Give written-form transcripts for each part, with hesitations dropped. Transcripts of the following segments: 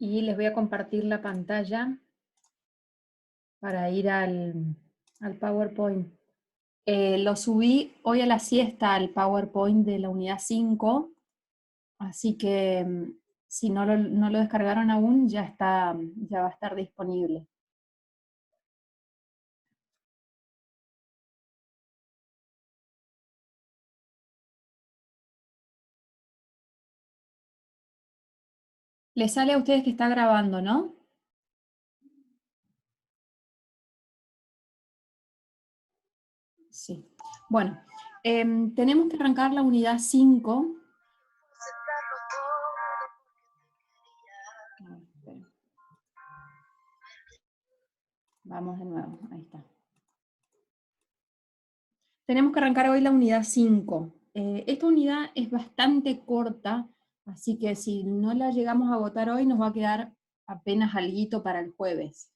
Y les voy a compartir la pantalla para ir al PowerPoint. Lo subí hoy a la siesta al PowerPoint de la unidad 5, así que si no lo descargaron aún, ya va a estar disponible. Les sale a ustedes que está grabando, ¿no? Sí. Bueno, tenemos que arrancar la unidad 5. Vamos de nuevo, ahí está. Tenemos que arrancar hoy la unidad 5. Esta unidad es bastante corta, así que si no la llegamos a agotar hoy, nos va a quedar apenas alguito para el jueves.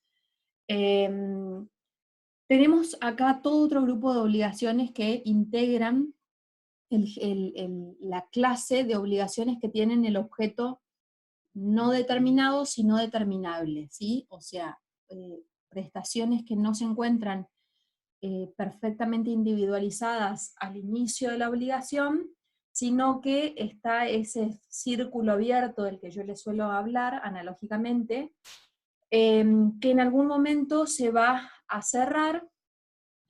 Tenemos acá todo otro grupo de obligaciones que integran la clase de obligaciones que tienen el objeto no determinado, sino determinable, ¿sí? O sea, prestaciones que no se encuentran perfectamente individualizadas al inicio de la obligación, sino que está ese círculo abierto del que yo les suelo hablar analógicamente, que en algún momento se va a cerrar.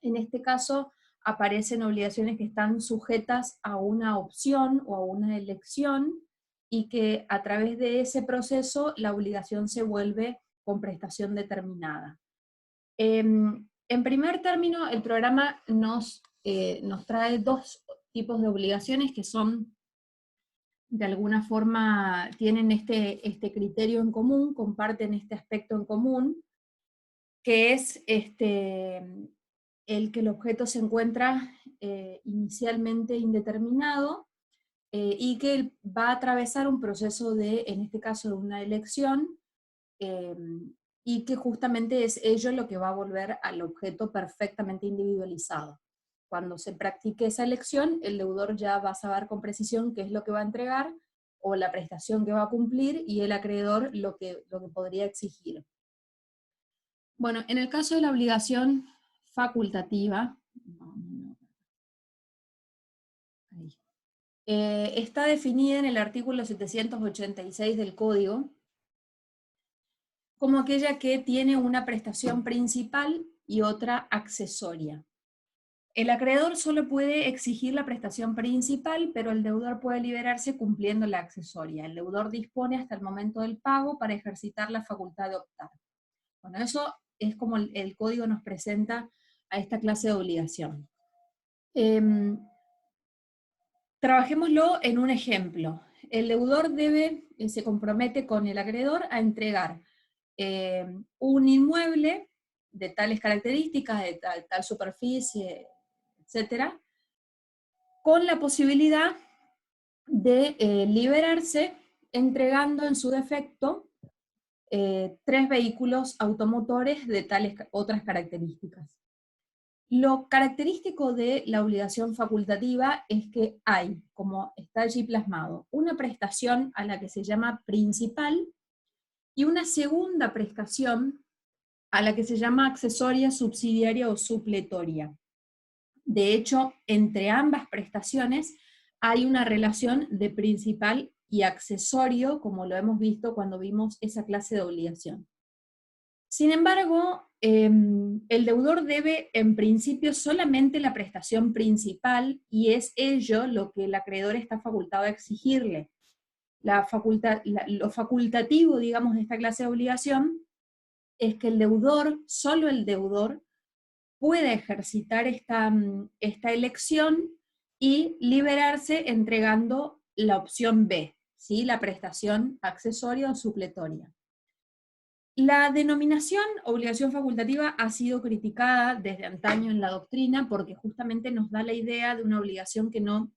En este caso aparecen obligaciones que están sujetas a una opción o a una elección, y que a través de ese proceso la obligación se vuelve con prestación determinada. En primer término, el programa nos trae dos tipos de obligaciones que son, de alguna forma, tienen este criterio en común, comparten este aspecto en común, que es el que el objeto se encuentra inicialmente indeterminado, y que va a atravesar un proceso de, en este caso, de una elección, eh, y que justamente es ello lo que va a volver al objeto perfectamente individualizado. Cuando se practique esa elección, el deudor ya va a saber con precisión qué es lo que va a entregar, o la prestación que va a cumplir, y el acreedor lo que podría exigir. Bueno, en el caso de la obligación facultativa, está definida en el artículo 786 del Código como aquella que tiene una prestación principal y otra accesoria. El acreedor solo puede exigir la prestación principal, pero el deudor puede liberarse cumpliendo la accesoria. El deudor dispone hasta el momento del pago para ejercitar la facultad de optar. Bueno, eso es como el Código nos presenta a esta clase de obligación. Trabajémoslo en un ejemplo. El deudor se compromete con el acreedor a entregar un inmueble de tales características, de tal superficie, etcétera, con la posibilidad de liberarse entregando en su defecto 3 vehículos automotores de tales otras características. Lo característico de la obligación facultativa es que hay, como está allí plasmado, una prestación a la que se llama principal y una segunda prestación a la que se llama accesoria, subsidiaria o supletoria. De hecho, entre ambas prestaciones hay una relación de principal y accesorio, como lo hemos visto cuando vimos esa clase de obligación. Sin embargo, el deudor debe en principio solamente la prestación principal, y es ello lo que el acreedor está facultado a exigirle. Lo facultativo, digamos, de esta clase de obligación es que el deudor, solo el deudor, puede ejercitar esta elección y liberarse entregando la opción B, ¿sí? La prestación accesoria o supletoria. La denominación obligación facultativa ha sido criticada desde antaño en la doctrina porque justamente nos da la idea de una obligación que no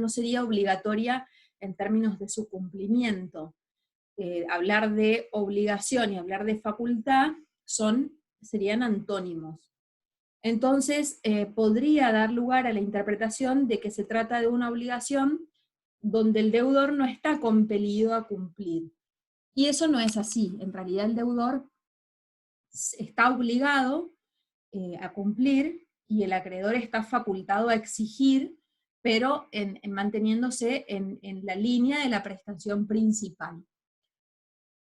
sería obligatoria en términos de su cumplimiento. Hablar de obligación y hablar de facultad serían antónimos. Entonces, podría dar lugar a la interpretación de que se trata de una obligación donde el deudor no está compelido a cumplir. Y eso no es así. En realidad el deudor está obligado a cumplir y el acreedor está facultado a exigir, pero manteniéndose en la línea de la prestación principal.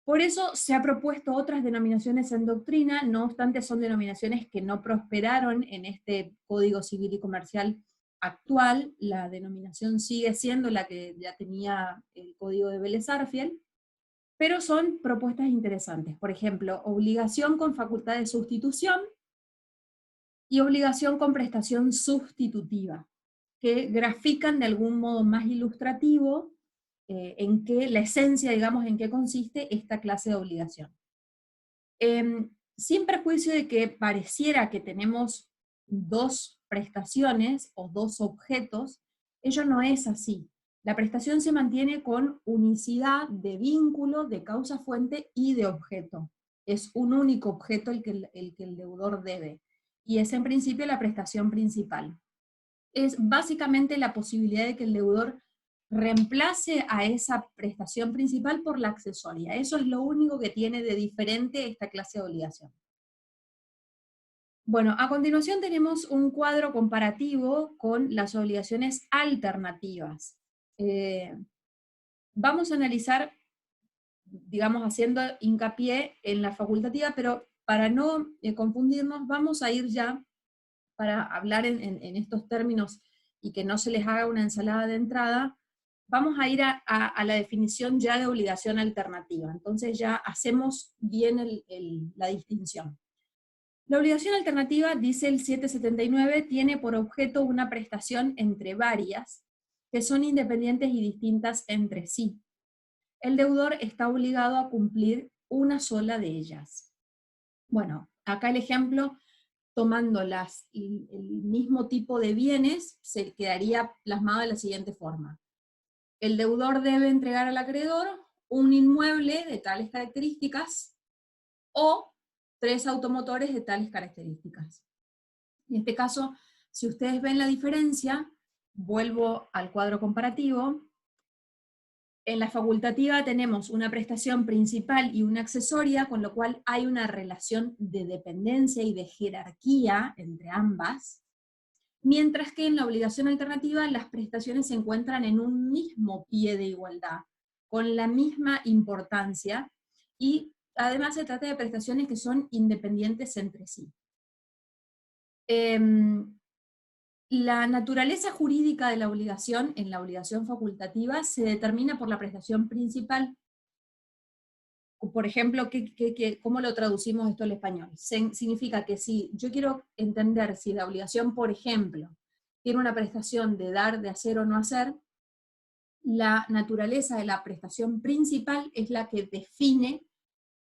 Por eso se ha propuesto otras denominaciones en doctrina, no obstante son denominaciones que no prosperaron en este Código Civil y Comercial actual. La denominación sigue siendo la que ya tenía el Código de Vélez-Sarsfield, pero son propuestas interesantes. Por ejemplo, obligación con facultad de sustitución y obligación con prestación sustitutiva, que grafican de algún modo más ilustrativo en qué, la esencia, digamos, en qué consiste esta clase de obligación. Sin perjuicio de que pareciera que tenemos dos prestaciones o dos objetos, ello no es así. La prestación se mantiene con unicidad de vínculo, de causa-fuente y de objeto. Es un único objeto el que el deudor debe. Y es en principio la prestación principal. Es básicamente la posibilidad de que el deudor reemplace a esa prestación principal por la accesoria. Eso es lo único que tiene de diferente esta clase de obligación. Bueno, a continuación tenemos un cuadro comparativo con las obligaciones alternativas. Vamos a analizar, digamos, haciendo hincapié en la facultativa, pero para no confundirnos, vamos a ir ya, para hablar en estos términos y que no se les haga una ensalada de entrada, vamos a ir a la definición ya de obligación alternativa. Entonces ya hacemos bien la distinción. La obligación alternativa, dice el 779, tiene por objeto una prestación entre varias, que son independientes y distintas entre sí. El deudor está obligado a cumplir una sola de ellas. Bueno, acá el ejemplo, tomando el mismo tipo de bienes, se quedaría plasmado de la siguiente forma. El deudor debe entregar al acreedor un inmueble de tales características o 3 automotores de tales características. En este caso, si ustedes ven la diferencia, vuelvo al cuadro comparativo. En la facultativa tenemos una prestación principal y una accesoria, con lo cual hay una relación de dependencia y de jerarquía entre ambas, mientras que en la obligación alternativa las prestaciones se encuentran en un mismo pie de igualdad, con la misma importancia, y además se trata de prestaciones que son independientes entre sí. La naturaleza jurídica de la obligación en la obligación facultativa se determina por la prestación principal. Por ejemplo, ¿cómo lo traducimos esto al español? Significa que si yo quiero entender si la obligación, por ejemplo, tiene una prestación de dar, de hacer o no hacer, la naturaleza de la prestación principal es la que define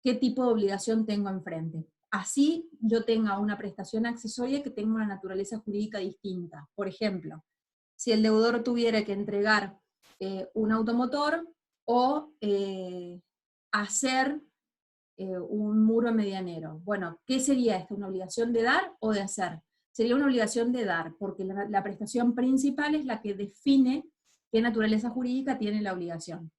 qué tipo de obligación tengo enfrente. Así yo tenga una prestación accesoria que tenga una naturaleza jurídica distinta. Por ejemplo, si el deudor tuviera que entregar un automotor o hacer un muro medianero. Bueno, ¿qué sería esto? ¿Una obligación de dar o de hacer? Sería una obligación de dar, porque la prestación principal es la que define qué naturaleza jurídica tiene la obligación.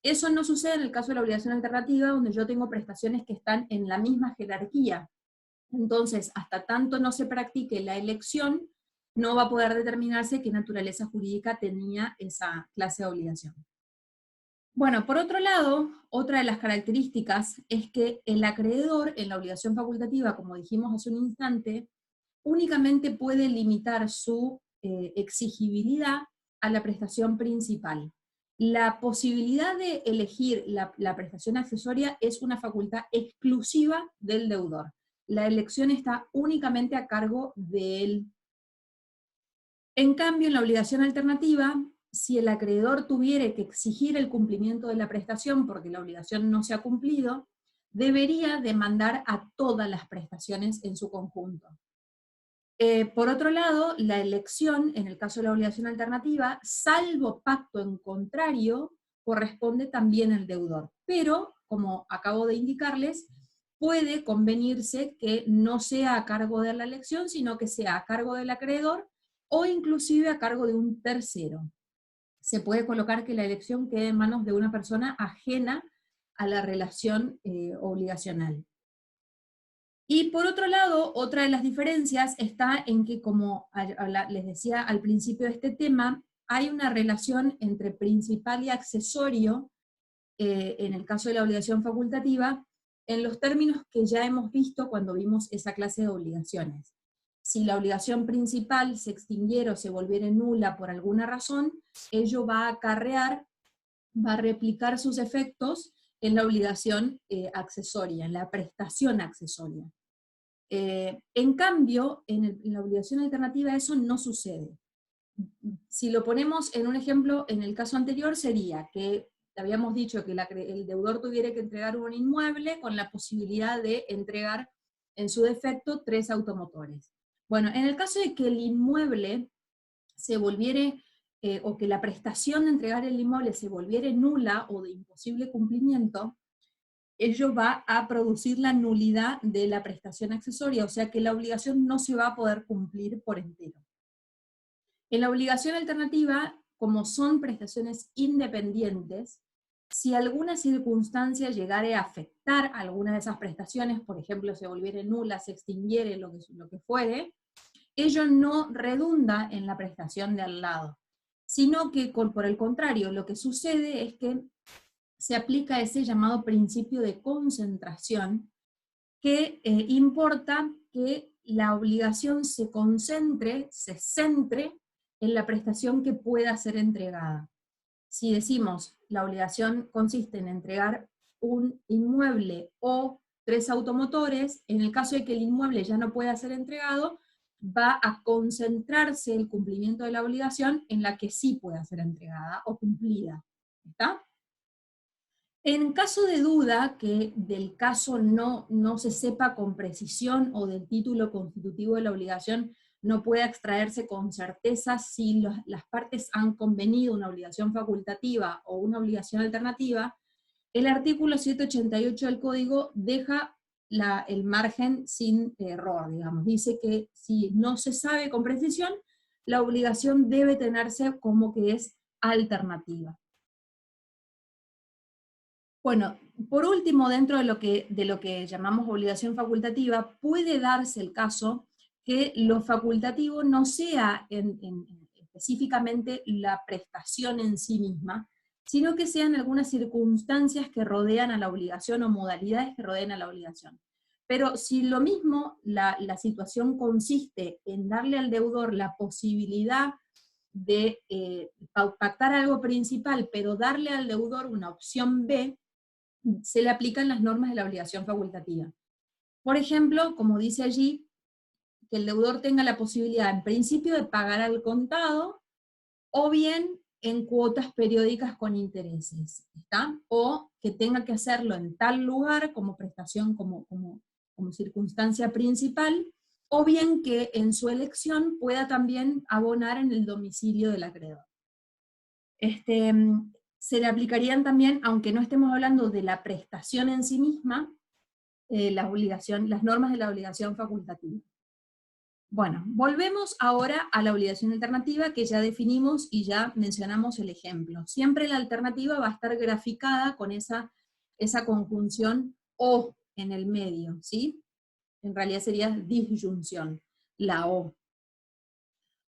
Eso no sucede en el caso de la obligación alternativa, donde yo tengo prestaciones que están en la misma jerarquía. Entonces, hasta tanto no se practique la elección, no va a poder determinarse qué naturaleza jurídica tenía esa clase de obligación. Bueno, por otro lado, otra de las características es que el acreedor en la obligación facultativa, como dijimos hace un instante, únicamente puede limitar su exigibilidad a la prestación principal. La posibilidad de elegir la prestación accesoria es una facultad exclusiva del deudor. La elección está únicamente a cargo de él. En cambio, en la obligación alternativa, si el acreedor tuviera que exigir el cumplimiento de la prestación porque la obligación no se ha cumplido, debería demandar a todas las prestaciones en su conjunto. Por otro lado, la elección, en el caso de la obligación alternativa, salvo pacto en contrario, corresponde también al deudor. Pero, como acabo de indicarles, puede convenirse que no sea a cargo de la elección, sino que sea a cargo del acreedor o inclusive a cargo de un tercero. Se puede colocar que la elección quede en manos de una persona ajena a la relación obligacional. Y por otro lado, otra de las diferencias está en que, como les decía al principio de este tema, hay una relación entre principal y accesorio, en el caso de la obligación facultativa, en los términos que ya hemos visto cuando vimos esa clase de obligaciones. Si la obligación principal se extinguiera o se volviera nula por alguna razón, ello va a acarrear, va a replicar sus efectos en la obligación accesoria, en la prestación accesoria. En cambio, en la obligación alternativa eso no sucede. Si lo ponemos en un ejemplo, en el caso anterior sería que habíamos dicho que el deudor tuviera que entregar un inmueble con la posibilidad de entregar en su defecto 3 automotores. Bueno, en el caso de que el inmueble se volviera, o que la prestación de entregar el inmueble se volviera nula o de imposible cumplimiento, ello va a producir la nulidad de la prestación accesoria, o sea que la obligación no se va a poder cumplir por entero. En la obligación alternativa, como son prestaciones independientes, si alguna circunstancia llegara a afectar alguna de esas prestaciones, por ejemplo, se volviera nula, se extinguiera, lo que fuere, ello no redunda en la prestación de al lado, sino que por el contrario, lo que sucede es que se aplica ese llamado principio de concentración, que importa que la obligación se concentre, se centre en la prestación que pueda ser entregada. Si decimos la obligación consiste en entregar un inmueble o 3 automotores, en el caso de que el inmueble ya no pueda ser entregado, va a concentrarse el cumplimiento de la obligación en la que sí pueda ser entregada o cumplida. ¿Está? En caso de duda, que del caso no se sepa con precisión o del título constitutivo de la obligación no pueda extraerse con certeza si las partes han convenido una obligación facultativa o una obligación alternativa, el artículo 788 del Código deja el margen sin error, digamos. Dice que si no se sabe con precisión, la obligación debe tenerse como que es alternativa. Bueno, por último, dentro de lo que llamamos obligación facultativa, puede darse el caso que lo facultativo no sea específicamente la prestación en sí misma, sino que sean algunas circunstancias que rodean a la obligación o modalidades que rodean a la obligación. Pero si lo mismo la situación consiste en darle al deudor la posibilidad de pactar algo principal, pero darle al deudor una opción B, se le aplican las normas de la obligación facultativa. Por ejemplo, como dice allí, que el deudor tenga la posibilidad en principio de pagar al contado, o bien en cuotas periódicas con intereses, ¿está? O que tenga que hacerlo en tal lugar como prestación, como circunstancia principal, o bien que en su elección pueda también abonar en el domicilio del acreedor. Se le aplicarían también, aunque no estemos hablando de la prestación en sí misma, las normas de la obligación facultativa. Bueno, volvemos ahora a la obligación alternativa que ya definimos y ya mencionamos el ejemplo. Siempre la alternativa va a estar graficada con esa conjunción o en el medio, ¿sí? En realidad sería disyunción, la o.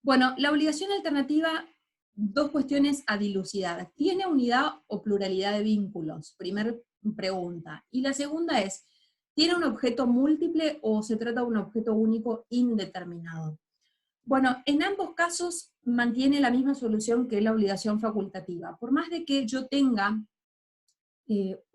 Bueno, la obligación alternativa, dos cuestiones a dilucidar. ¿Tiene unidad o pluralidad de vínculos? Primera pregunta. Y la segunda es, ¿tiene un objeto múltiple o se trata de un objeto único indeterminado? Bueno, en ambos casos mantiene la misma solución que la obligación facultativa. Por más de que yo tenga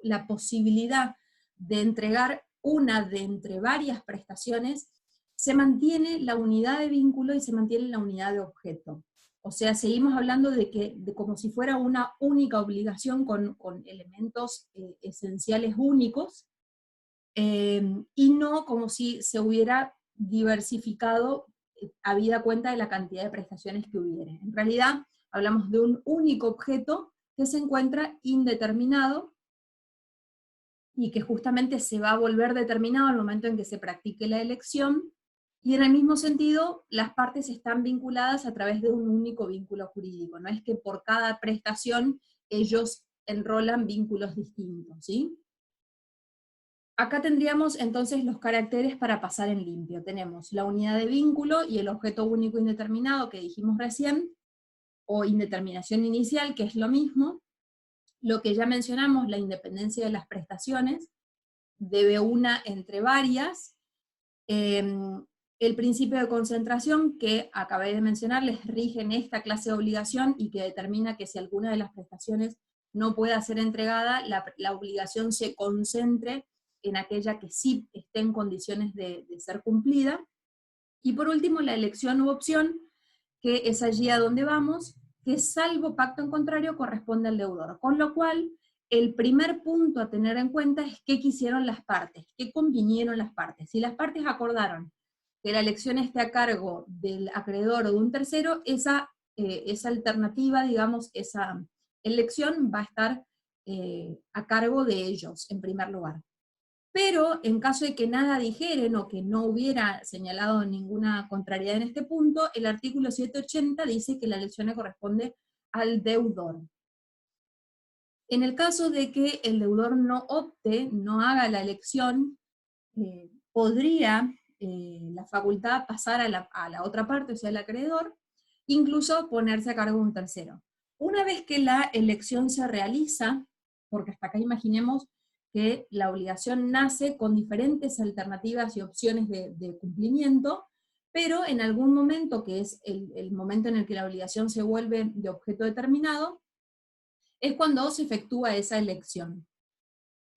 la posibilidad de entregar una de entre varias prestaciones, se mantiene la unidad de vínculo y se mantiene la unidad de objeto. O sea, seguimos hablando de como si fuera una única obligación con elementos esenciales únicos, y no como si se hubiera diversificado habida cuenta de la cantidad de prestaciones que hubiera. En realidad, hablamos de un único objeto que se encuentra indeterminado y que justamente se va a volver determinado al momento en que se practique la elección, y en el mismo sentido, las partes están vinculadas a través de un único vínculo jurídico. No es que por cada prestación ellos enrolan vínculos distintos, ¿sí? Acá tendríamos entonces los caracteres para pasar en limpio. Tenemos la unidad de vínculo y el objeto único indeterminado que dijimos recién, o indeterminación inicial, que es lo mismo. Lo que ya mencionamos, la independencia de las prestaciones, debe una entre varias. El principio de concentración que acabé de mencionar les rige en esta clase de obligación y que determina que si alguna de las prestaciones no pueda ser entregada, la obligación se concentre en aquella que sí esté en condiciones de ser cumplida. Y por último, la elección u opción, que es allí a donde vamos, que salvo pacto en contrario corresponde al deudor. Con lo cual, el primer punto a tener en cuenta es qué quisieron las partes, qué convinieron las partes. Si las partes acordaron que la elección esté a cargo del acreedor o de un tercero, esa alternativa, digamos, esa elección va a estar a cargo de ellos, en primer lugar. Pero en caso de que nada dijeren o que no hubiera señalado ninguna contrariedad en este punto, el artículo 780 dice que la elección le corresponde al deudor. En el caso de que el deudor no opte, no haga la elección, podría la facultad pasar a la otra parte, o sea, el acreedor, incluso ponerse a cargo de un tercero. Una vez que la elección se realiza, porque hasta acá imaginemos que la obligación nace con diferentes alternativas y opciones de cumplimiento, pero en algún momento, que es el momento en el que la obligación se vuelve de objeto determinado, es cuando se efectúa esa elección.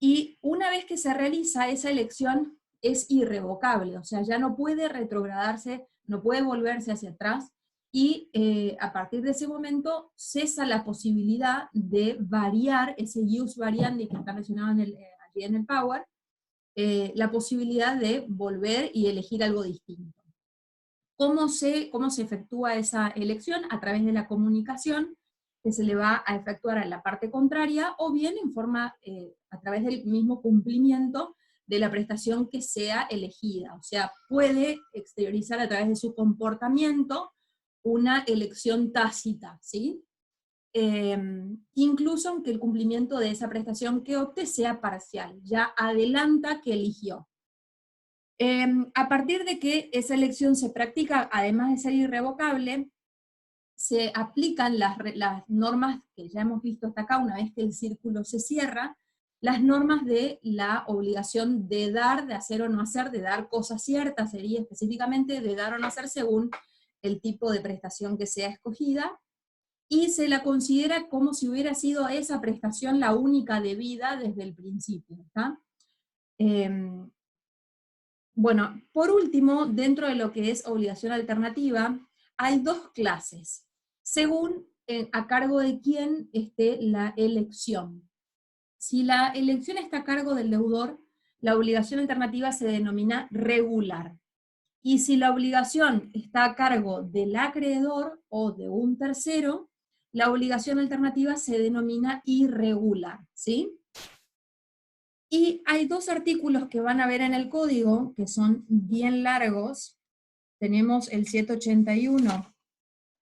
Y una vez que se realiza, esa elección es irrevocable, o sea, ya no puede retrogradarse, no puede volverse hacia atrás, y a partir de ese momento cesa la posibilidad de variar ese ius variandi que está mencionado allí en el Power, la posibilidad de volver y elegir algo distinto. ¿Cómo se efectúa esa elección? A través de la comunicación que se le va a efectuar a la parte contraria, o bien en forma, a través del mismo cumplimiento de la prestación que sea elegida. O sea, puede exteriorizar a través de su comportamiento una elección tácita, ¿sí? Incluso aunque el cumplimiento de esa prestación que opte sea parcial, ya adelanta que eligió. A partir de que esa elección se practica, además de ser irrevocable, se aplican las normas que ya hemos visto hasta acá, una vez que el círculo se cierra, las normas de la obligación de dar, de hacer o no hacer, de dar cosas ciertas, sería específicamente de dar o no hacer según el tipo de prestación que sea escogida, y se la considera como si hubiera sido esa prestación la única debida desde el principio, ¿está? Bueno, por último, dentro de lo que es obligación alternativa, hay dos clases, según a cargo de quién esté la elección. Si la elección está a cargo del deudor, la obligación alternativa se denomina regular. Y si la obligación está a cargo del acreedor o de un tercero, la obligación alternativa se denomina irregular, ¿sí? Y hay dos artículos que van a ver en el código, que son bien largos. Tenemos el 781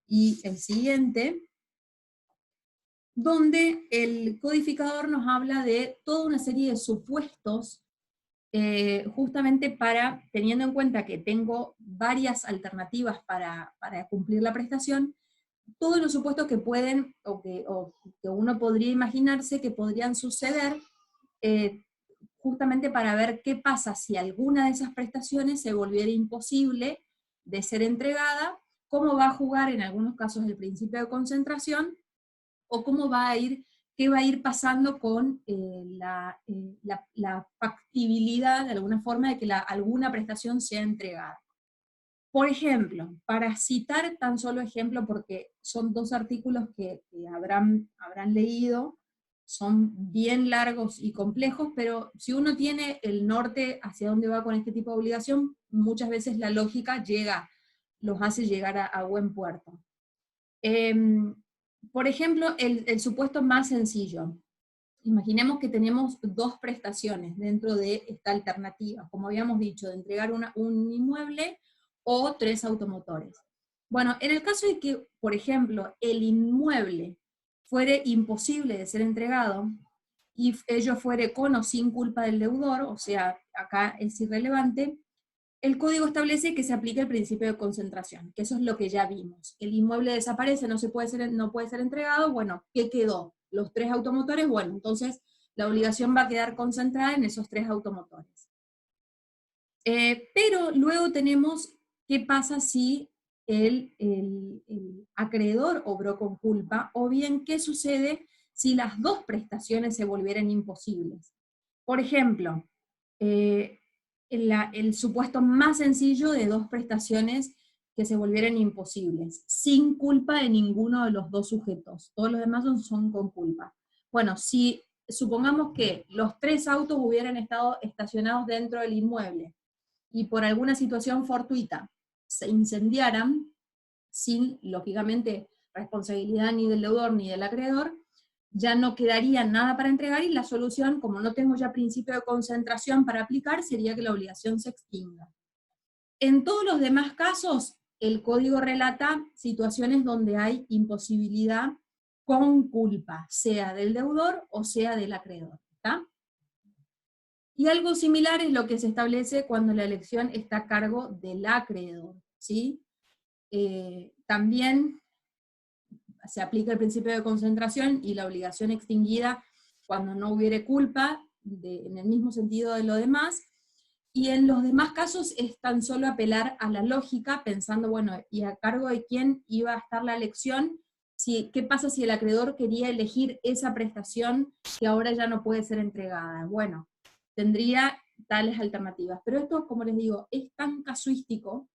y el siguiente, donde el codificador nos habla de toda una serie de supuestos, justamente para, teniendo en cuenta que tengo varias alternativas para cumplir la prestación, todos los supuestos que pueden, o que uno podría imaginarse que podrían suceder, justamente para ver qué pasa si alguna de esas prestaciones se volviera imposible de ser entregada, cómo va a jugar en algunos casos el principio de concentración, o qué va a ir pasando con la factibilidad, de alguna forma, de que alguna prestación sea entregada. Por ejemplo, para citar tan solo ejemplo, porque son dos artículos que habrán leído, son bien largos y complejos, pero si uno tiene el norte hacia dónde va con este tipo de obligación, muchas veces la lógica los hace llegar a buen puerto. Por ejemplo, el supuesto más sencillo. Imaginemos que tenemos dos prestaciones dentro de esta alternativa, como habíamos dicho, de entregar un inmueble o 3 automotores. Bueno, en el caso de que, por ejemplo, el inmueble fuere imposible de ser entregado, y ello fuere con o sin culpa del deudor, o sea, acá es irrelevante, el código establece que se aplica el principio de concentración, que eso es lo que ya vimos. El inmueble desaparece, no puede ser entregado, bueno, ¿qué quedó? Los 3 automotores, bueno, entonces la obligación va a quedar concentrada en esos 3 automotores. Pero luego tenemos qué pasa si el acreedor obró con culpa, o bien qué sucede si las 2 prestaciones se volvieran imposibles. Por ejemplo, el supuesto más sencillo de 2 prestaciones que se volvieran imposibles, sin culpa de ninguno de los 2 sujetos. Todos los demás son con culpa. Bueno, si supongamos que los 3 autos hubieran estado estacionados dentro del inmueble, y por alguna situación fortuita se incendiaran, sin, lógicamente, responsabilidad ni del deudor ni del acreedor, ya no quedaría nada para entregar, y la solución, como no tengo ya principio de concentración para aplicar, sería que la obligación se extinga. En todos los demás casos, el código relata situaciones donde hay imposibilidad con culpa, sea del deudor o sea del acreedor, ¿está? Y algo similar es lo que se establece cuando la elección está a cargo del acreedor, ¿sí? También se aplica el principio de concentración y la obligación extinguida cuando no hubiere culpa, en el mismo sentido de lo demás, y en los demás casos es tan solo apelar a la lógica, pensando, bueno, ¿y a cargo de quién iba a estar la elección? ¿Qué pasa si el acreedor quería elegir esa prestación que ahora ya no puede ser entregada? Bueno, tendría tales alternativas. Pero esto, como les digo, es tan casuístico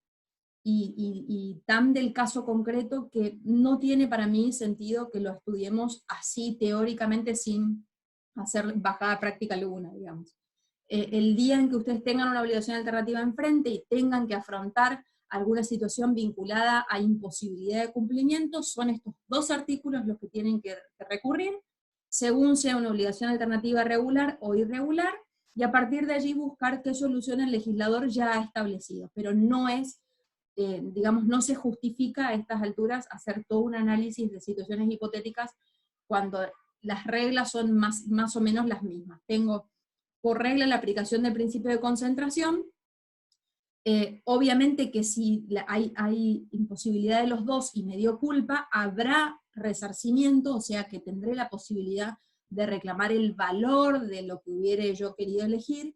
y tan del caso concreto que no tiene para mí sentido que lo estudiemos así teóricamente sin hacer bajada práctica alguna, digamos. El día en que ustedes tengan una obligación alternativa enfrente y tengan que afrontar alguna situación vinculada a imposibilidad de cumplimiento, son estos 2 artículos los que tienen que recurrir, según sea una obligación alternativa regular o irregular, y a partir de allí buscar qué solución el legislador ya ha establecido, pero no es, digamos, no se justifica a estas alturas hacer todo un análisis de situaciones hipotéticas cuando las reglas son más o menos las mismas. Tengo por regla la aplicación del principio de concentración. Obviamente que si hay imposibilidad de los 2 y me dio culpa, habrá resarcimiento, o sea que tendré la posibilidad de reclamar el valor de lo que hubiera yo querido elegir,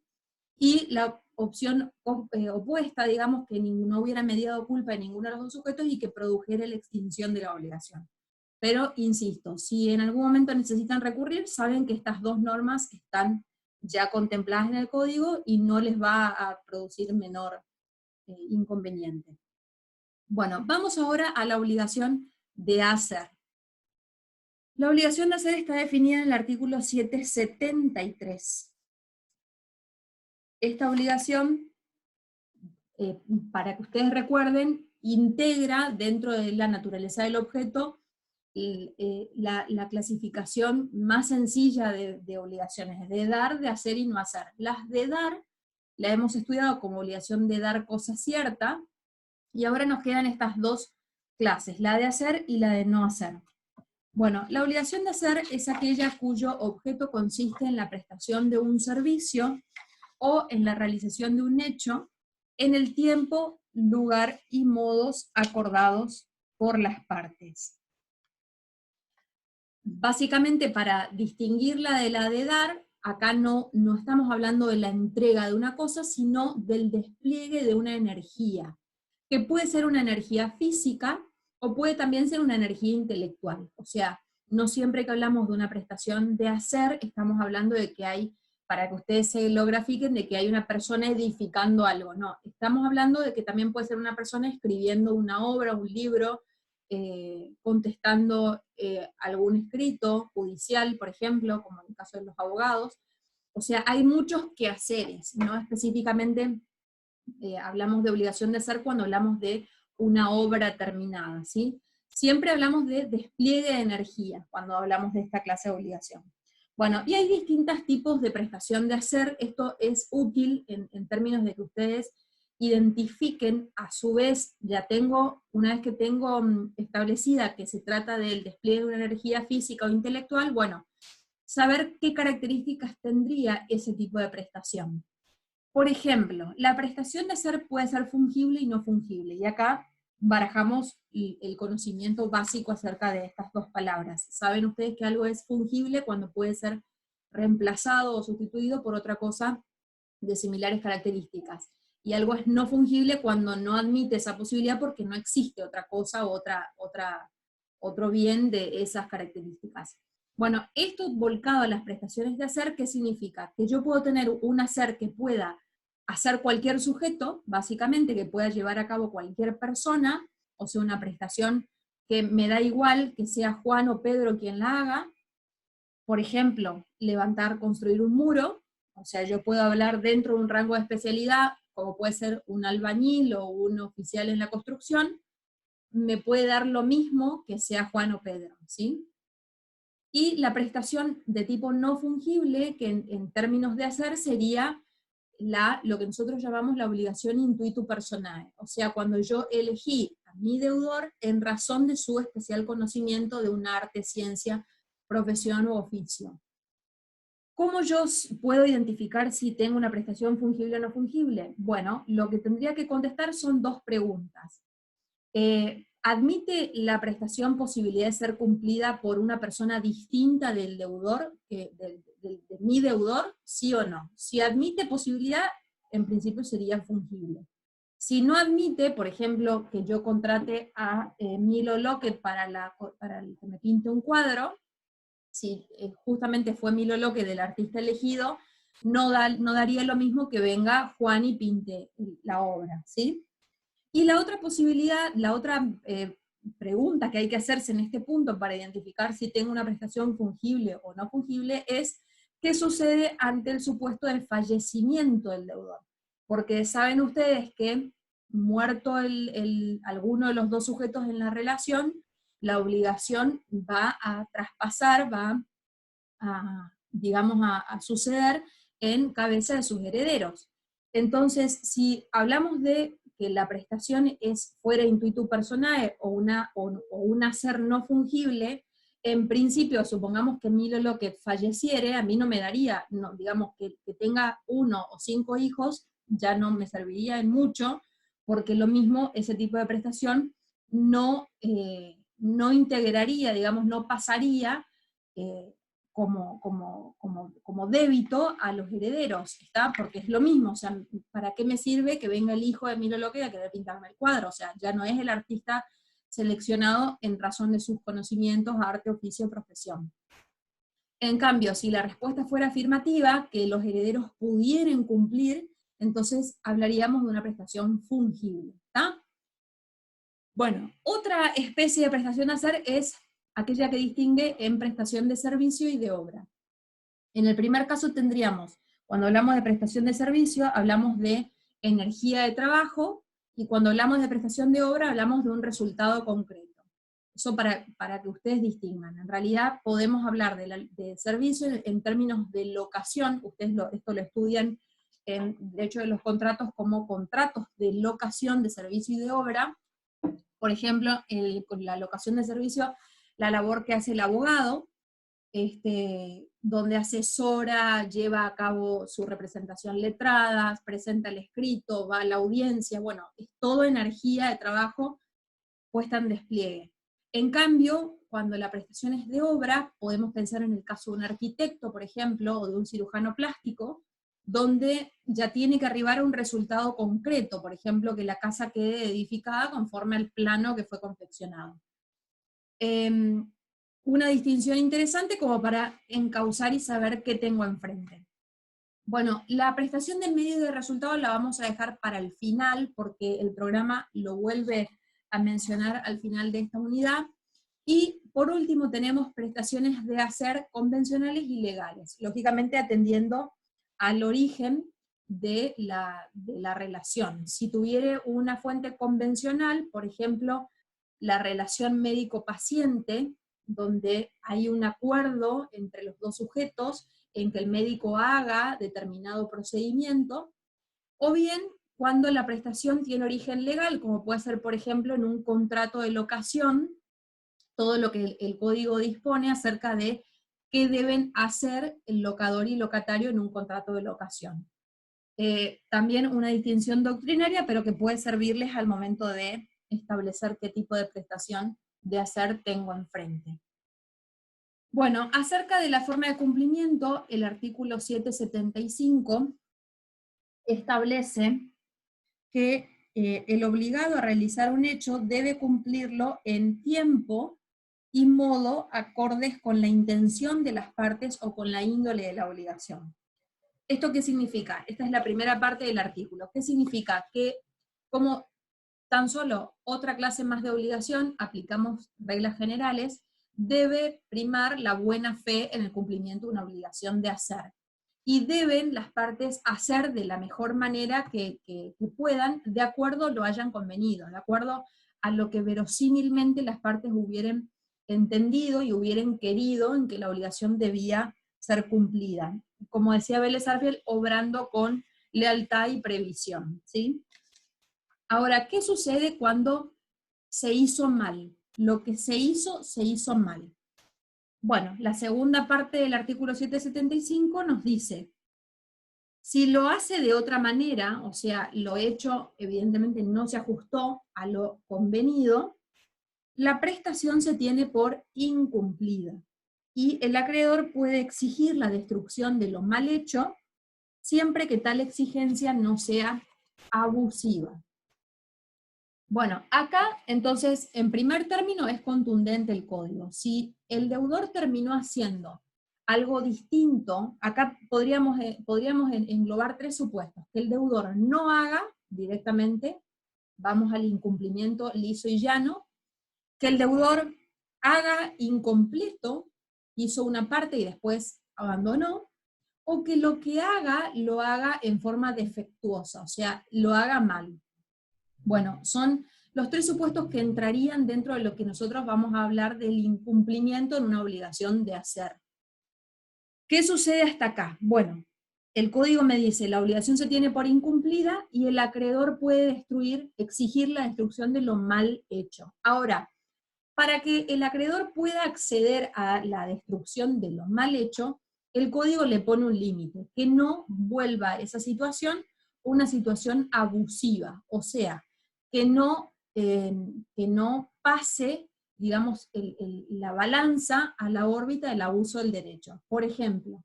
y la opción opuesta, digamos, que no hubiera mediado culpa de ninguno de los 2 sujetos y que produjera la extinción de la obligación. Pero, insisto, si en algún momento necesitan recurrir, saben que estas 2 normas están ya contempladas en el código y no les va a producir menor inconveniente. Bueno, vamos ahora a la obligación de hacer. La obligación de hacer está definida en el artículo 773. Esta obligación, para que ustedes recuerden, integra dentro de la naturaleza del objeto la clasificación más sencilla de obligaciones, de dar, de hacer y no hacer. Las de dar la hemos estudiado como obligación de dar cosa cierta, y ahora nos quedan estas 2 clases, la de hacer y la de no hacer. Bueno, la obligación de hacer es aquella cuyo objeto consiste en la prestación de un servicio o en la realización de un hecho en el tiempo, lugar y modos acordados por las partes. Básicamente, para distinguirla de la de dar, acá no estamos hablando de la entrega de una cosa, sino del despliegue de una energía, que puede ser una energía física o puede también ser una energía intelectual. O sea, no siempre que hablamos de una prestación de hacer, estamos hablando de que hay, para que ustedes se lo grafiquen, de que hay una persona edificando algo. No, estamos hablando de que también puede ser una persona escribiendo una obra, un libro, contestando algún escrito judicial, por ejemplo, como en el caso de los abogados. O sea, hay muchos quehaceres, no específicamente hablamos de obligación de hacer cuando hablamos de una obra terminada, ¿sí? Siempre hablamos de despliegue de energía cuando hablamos de esta clase de obligación. Bueno, y hay distintos tipos de prestación de hacer. Esto es útil en términos de que ustedes identifiquen, a su vez, una vez que tengo establecida que se trata del despliegue de una energía física o intelectual, bueno, saber qué características tendría ese tipo de prestación. Por ejemplo, la prestación de ser puede ser fungible y no fungible, y acá barajamos el conocimiento básico acerca de estas dos palabras. Saben ustedes que algo es fungible cuando puede ser reemplazado o sustituido por otra cosa de similares características, y algo es no fungible cuando no admite esa posibilidad porque no existe otra cosa o otro bien de esas características. Bueno, esto volcado a las prestaciones de hacer, ¿qué significa? Que yo puedo tener un hacer que pueda hacer cualquier sujeto, básicamente, que pueda llevar a cabo cualquier persona, o sea, una prestación que me da igual que sea Juan o Pedro quien la haga. Por ejemplo, levantar, construir un muro, o sea, yo puedo hablar dentro de un rango de especialidad, como puede ser un albañil o un oficial en la construcción, me puede dar lo mismo que sea Juan o Pedro, ¿sí? Y la prestación de tipo no fungible, que en términos de hacer sería lo que nosotros llamamos la obligación intuitu personae, o sea, cuando yo elegí a mi deudor en razón de su especial conocimiento de un arte, ciencia, profesión u oficio. ¿Cómo yo puedo identificar si tengo una prestación fungible o no fungible? Bueno, lo que tendría que contestar son dos preguntas. ¿Admite la prestación posibilidad de ser cumplida por una persona distinta del deudor, de mi deudor? ¿Sí o no? Si admite posibilidad, en principio sería fungible. Si no admite, por ejemplo, que yo contrate a Milo Lockett para que me pinte un cuadro, si justamente fue Milo Lockett del artista elegido, no daría lo mismo que venga Juan y pinte la obra, ¿sí? Y la otra posibilidad, la otra pregunta que hay que hacerse en este punto para identificar si tengo una prestación fungible o no fungible es qué sucede ante el supuesto del fallecimiento del deudor. Porque saben ustedes que muerto alguno de los dos sujetos en la relación, la obligación va a traspasar, va digamos, a suceder en cabeza de sus herederos. Entonces, si hablamos de que la prestación fuera intuitu personae o un hacer no fungible, en principio, supongamos que Milo Lockett falleciere, a mí no me daría, no, digamos, que tenga 1 o 5 hijos, ya no me serviría en mucho, porque lo mismo, ese tipo de prestación no integraría, digamos, no pasaría eh, como débito a los herederos, ¿está? Porque es lo mismo, o sea, ¿para qué me sirve que venga el hijo de Milo Lockett a querer pintarme el cuadro? O sea, ya no es el artista seleccionado en razón de sus conocimientos, arte, oficio, profesión. En cambio, si la respuesta fuera afirmativa, que los herederos pudieran cumplir, entonces hablaríamos de una prestación fungible, ¿está? Bueno, otra especie de prestación a hacer es aquella que distingue en prestación de servicio y de obra. En el primer caso tendríamos, cuando hablamos de prestación de servicio, hablamos de energía de trabajo, y cuando hablamos de prestación de obra, hablamos de un resultado concreto. Eso para que ustedes distingan. En realidad podemos hablar de servicio en términos de locación, ustedes esto lo estudian en derecho de los contratos como contratos de locación de servicio y de obra. Por ejemplo, con la locación de servicio, la labor que hace el abogado, donde asesora, lleva a cabo su representación letrada, presenta el escrito, va a la audiencia, bueno, es todo energía de trabajo puesta en despliegue. En cambio, cuando la prestación es de obra, podemos pensar en el caso de un arquitecto, por ejemplo, o de un cirujano plástico, donde ya tiene que arribar a un resultado concreto, por ejemplo, que la casa quede edificada conforme al plano que fue confeccionado. Una distinción interesante como para encauzar y saber qué tengo enfrente. Bueno, la prestación de medio de resultado la vamos a dejar para el final, porque el programa lo vuelve a mencionar al final de esta unidad. Y por último tenemos prestaciones de hacer convencionales y legales, lógicamente atendiendo al origen de la relación. Si tuviera una fuente convencional, por ejemplo, la relación médico-paciente, donde hay un acuerdo entre los dos sujetos en que el médico haga determinado procedimiento, o bien cuando la prestación tiene origen legal, como puede ser, por ejemplo, en un contrato de locación, todo lo que el código dispone acerca de qué deben hacer el locador y locatario en un contrato de locación. También una distinción doctrinaria, pero que puede servirles al momento de establecer qué tipo de prestación de hacer tengo enfrente. Bueno, acerca de la forma de cumplimiento, el artículo 775 establece que el obligado a realizar un hecho debe cumplirlo en tiempo y modo acordes con la intención de las partes o con la índole de la obligación. ¿Esto qué significa? Esta es la primera parte del artículo. ¿Qué significa? Que como tan solo otra clase más de obligación, aplicamos reglas generales, debe primar la buena fe en el cumplimiento de una obligación de hacer. Y deben las partes hacer de la mejor manera que puedan, de acuerdo a lo hayan convenido, de acuerdo a lo que verosímilmente las partes hubieran entendido y hubieran querido en que la obligación debía ser cumplida. Como decía Vélez Arfiel, obrando con lealtad y previsión, ¿sí? Ahora, ¿qué sucede cuando se hizo mal? Lo que se hizo mal. Bueno, la segunda parte del artículo 775 nos dice, si lo hace de otra manera, o sea, lo hecho evidentemente no se ajustó a lo convenido, la prestación se tiene por incumplida y el acreedor puede exigir la destrucción de lo mal hecho siempre que tal exigencia no sea abusiva. Bueno, acá entonces, en primer término, es contundente el código. Si el deudor terminó haciendo algo distinto, acá podríamos englobar tres supuestos. Que el deudor no haga directamente, vamos al incumplimiento liso y llano, que el deudor haga incompleto, hizo una parte y después abandonó, o que lo que haga, lo haga en forma defectuosa, o sea, lo haga mal. Bueno, son los tres supuestos que entrarían dentro de lo que nosotros vamos a hablar del incumplimiento en una obligación de hacer. ¿Qué sucede hasta acá? Bueno, el código me dice, la obligación se tiene por incumplida y el acreedor puede exigir la destrucción de lo mal hecho. Ahora, para que el acreedor pueda acceder a la destrucción de lo mal hecho, el código le pone un límite, que no vuelva esa situación una situación abusiva, o sea, que no pase, digamos, la balanza a la órbita del abuso del derecho. Por ejemplo,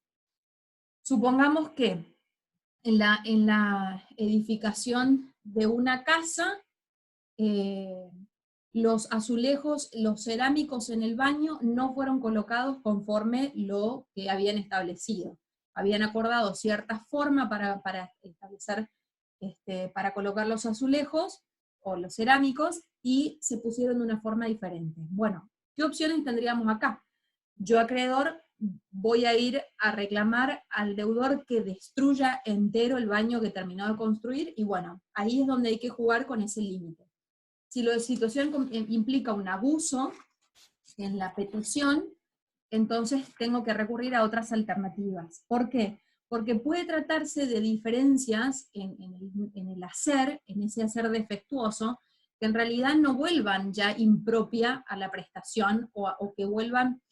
supongamos que en la edificación de una casa, los azulejos, los cerámicos en el baño no fueron colocados conforme lo que habían establecido. Habían acordado cierta forma para establecer, para colocar los azulejos o los cerámicos y se pusieron de una forma diferente. Bueno, ¿qué opciones tendríamos acá? Yo, acreedor, voy a ir a reclamar al deudor que destruya entero el baño que terminó de construir y bueno, ahí es donde hay que jugar con ese límite. Si la situación implica un abuso en la petición, entonces tengo que recurrir a otras alternativas. ¿Por qué? Porque puede tratarse de diferencias en el hacer, en ese hacer defectuoso, que en realidad no vuelvan ya impropia a la prestación o que vuelvan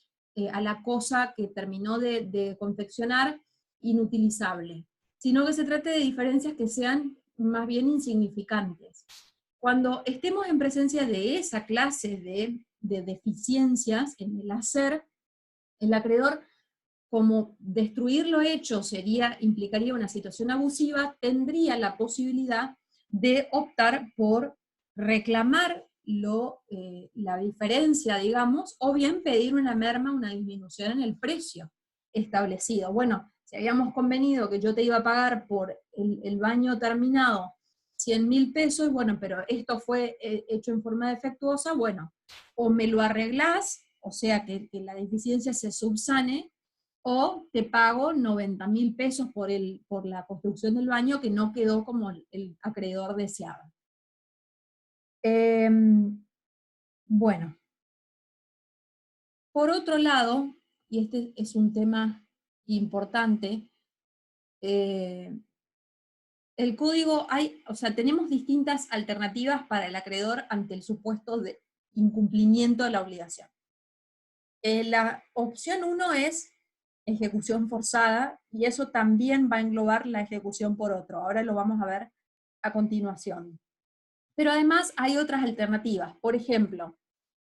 a la cosa que terminó de confeccionar inutilizable, sino que se trate de diferencias que sean más bien insignificantes. Cuando estemos en presencia de esa clase de deficiencias en el hacer, el acreedor, como destruir lo hecho implicaría una situación abusiva, tendría la posibilidad de optar por reclamar la diferencia, digamos, o bien pedir una merma, una disminución en el precio establecido. Bueno, si habíamos convenido que yo te iba a pagar por el baño terminado 100.000 pesos, bueno, pero esto fue hecho en forma defectuosa, bueno, o me lo arreglás, o sea, que la deficiencia se subsane, o te pago 90.000 pesos por la construcción del baño que no quedó como el acreedor deseaba. Bueno, por otro lado, y este es un tema importante, El código o sea, tenemos distintas alternativas para el acreedor ante el supuesto de incumplimiento de la obligación. La opción 1 es ejecución forzada, y eso también va a englobar la ejecución por otro. Ahora lo vamos a ver a continuación. Pero además hay otras alternativas. Por ejemplo,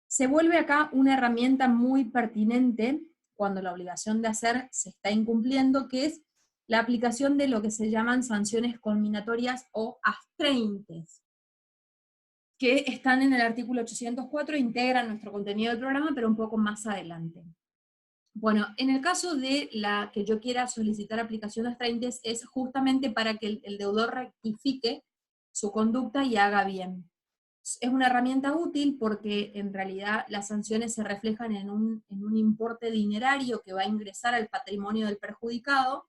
se vuelve acá una herramienta muy pertinente cuando la obligación de hacer se está incumpliendo, que es la aplicación de lo que se llaman sanciones conminatorias o astreintez, que están en el artículo 804, integran nuestro contenido del programa, pero un poco más adelante. Bueno, en el caso de la que yo quiera solicitar aplicación de astreintez, es justamente para que el deudor rectifique su conducta y haga bien. Es una herramienta útil porque en realidad las sanciones se reflejan en un importe dinerario que va a ingresar al patrimonio del perjudicado,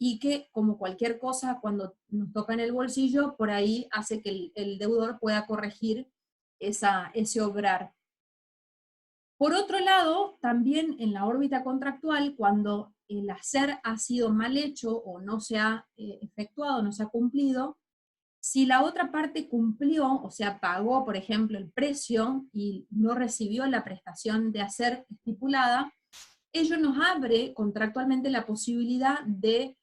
y que, como cualquier cosa, cuando nos toca en el bolsillo, por ahí hace que el deudor pueda corregir ese obrar. Por otro lado, también en la órbita contractual, cuando el hacer ha sido mal hecho o no se ha efectuado, no se ha cumplido, si la otra parte cumplió, o sea, pagó, por ejemplo, el precio y no recibió la prestación de hacer estipulada, ello nos abre contractualmente la posibilidad de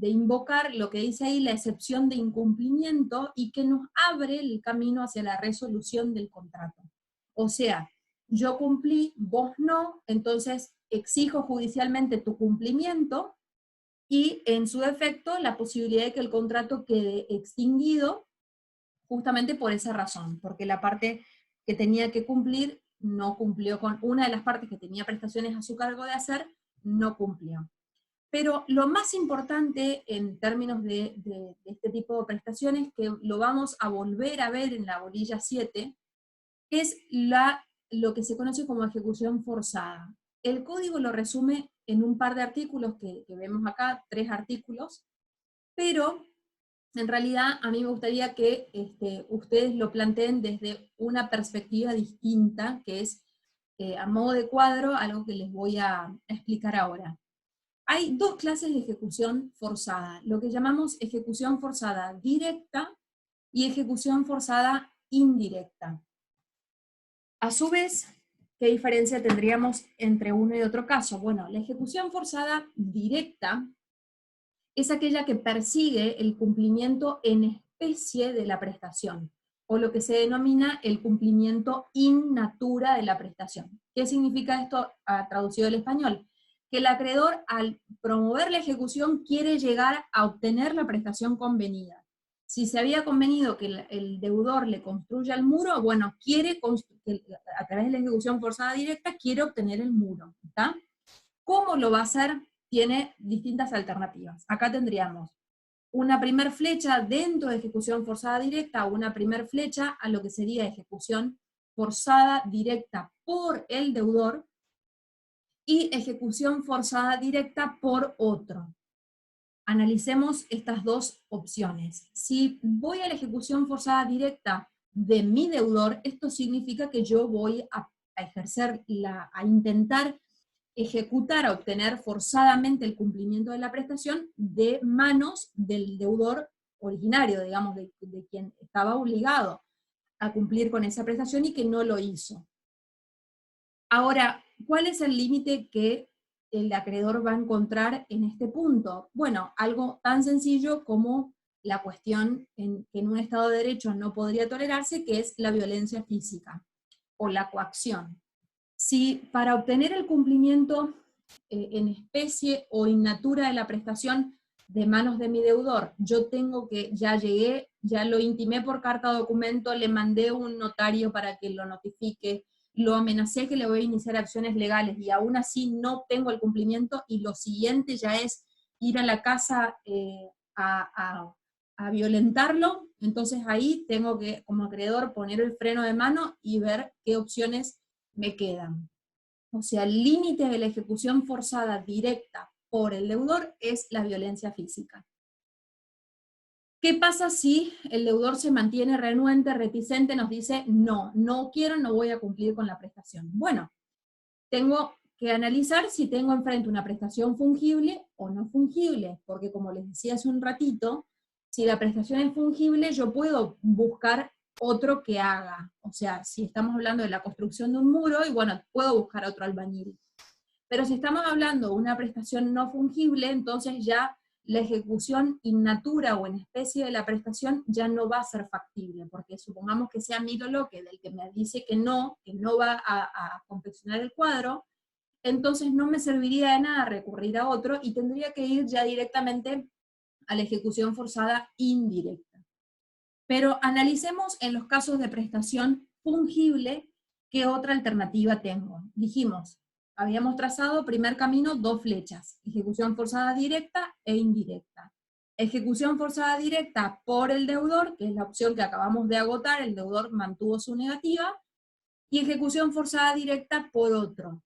invocar lo que dice ahí, la excepción de incumplimiento, y que nos abre el camino hacia la resolución del contrato. O sea, yo cumplí, vos no, entonces exijo judicialmente tu cumplimiento, y en su defecto la posibilidad de que el contrato quede extinguido justamente por esa razón, porque la parte que tenía que cumplir no cumplió, con una de las partes que tenía prestaciones a su cargo de hacer, no cumplió. Pero lo más importante en términos de este tipo de prestaciones, que lo vamos a volver a ver en la bolilla 7, es lo que se conoce como ejecución forzada. El código lo resume en un par de artículos que vemos acá, 3 artículos, pero en realidad a mí me gustaría que ustedes lo planteen desde una perspectiva distinta, que es a modo de cuadro, algo que les voy a explicar ahora. Hay 2 clases de ejecución forzada, lo que llamamos ejecución forzada directa y ejecución forzada indirecta. A su vez, ¿qué diferencia tendríamos entre uno y otro caso? Bueno, la ejecución forzada directa es aquella que persigue el cumplimiento en especie de la prestación, o lo que se denomina el cumplimiento in natura de la prestación. ¿Qué significa esto traducido al español? Que el acreedor, al promover la ejecución, quiere llegar a obtener la prestación convenida. Si se había convenido que el deudor le construya el muro, bueno, a través de la ejecución forzada directa, quiere obtener el muro. ¿Está? ¿Cómo lo va a hacer? Tiene distintas alternativas. Acá tendríamos una primer flecha dentro de ejecución forzada directa, o una primer flecha a lo que sería ejecución forzada directa por el deudor, y ejecución forzada directa por otro. Analicemos estas 2 opciones. Si voy a la ejecución forzada directa de mi deudor, esto significa que yo voy a ejercer, a intentar ejecutar, a obtener forzadamente el cumplimiento de la prestación de manos del deudor originario, digamos, de quien estaba obligado a cumplir con esa prestación y que no lo hizo. Ahora, ¿cuál es el límite que el acreedor va a encontrar en este punto? Bueno, algo tan sencillo como la cuestión que en un Estado de Derecho no podría tolerarse, que es la violencia física o la coacción. Si para obtener el cumplimiento en especie o in natura de la prestación de manos de mi deudor, yo tengo que, ya llegué, ya lo intimé por carta o documento, le mandé un notario para que lo notifique, lo amenacé que le voy a iniciar acciones legales, y aún así no tengo el cumplimiento, y lo siguiente ya es ir a la casa a violentarlo, entonces ahí tengo que, como acreedor, poner el freno de mano y ver qué opciones me quedan. O sea, el límite de la ejecución forzada directa por el deudor es la violencia física. ¿Qué pasa si el deudor se mantiene renuente, reticente, nos dice, no, no quiero, no voy a cumplir con la prestación? Bueno, tengo que analizar si tengo enfrente una prestación fungible o no fungible, porque como les decía hace un ratito, Si la prestación es fungible, yo puedo buscar otro que haga. O sea, si estamos hablando de la construcción de un muro, y bueno, puedo buscar otro albañil. Pero si estamos hablando de una prestación no fungible, entonces ya la ejecución in natura o en especie de la prestación ya no va a ser factible, porque supongamos que sea Milo Loque del que me dice que no va a confeccionar el cuadro, entonces no me serviría de nada recurrir a otro y tendría que ir ya directamente a la ejecución forzada indirecta. Pero analicemos en los casos de prestación fungible qué otra alternativa tengo. Dijimos, habíamos trazado primer camino 2 flechas, ejecución forzada directa e indirecta. Ejecución forzada directa por el deudor, que es la opción que acabamos de agotar, el deudor mantuvo su negativa, y ejecución forzada directa por otro.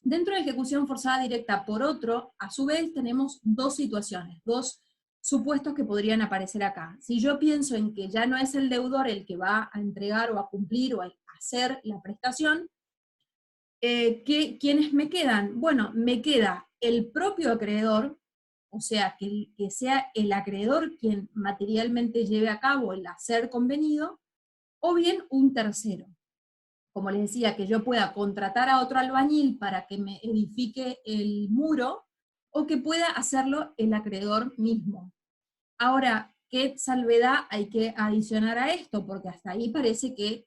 Dentro de ejecución forzada directa por otro, a su vez tenemos dos situaciones, dos supuestos que podrían aparecer acá. Si yo pienso en que ya no es el deudor el que va a entregar o a cumplir o a hacer la prestación, ¿quiénes me quedan? Bueno, me queda el propio acreedor, o sea, que sea el acreedor quien materialmente lleve a cabo el hacer convenido, o bien un tercero. Como les decía, que yo pueda contratar a otro albañil para que me edifique el muro, o que pueda hacerlo el acreedor mismo. Ahora, ¿qué salvedad hay que adicionar a esto? Porque hasta ahí parece que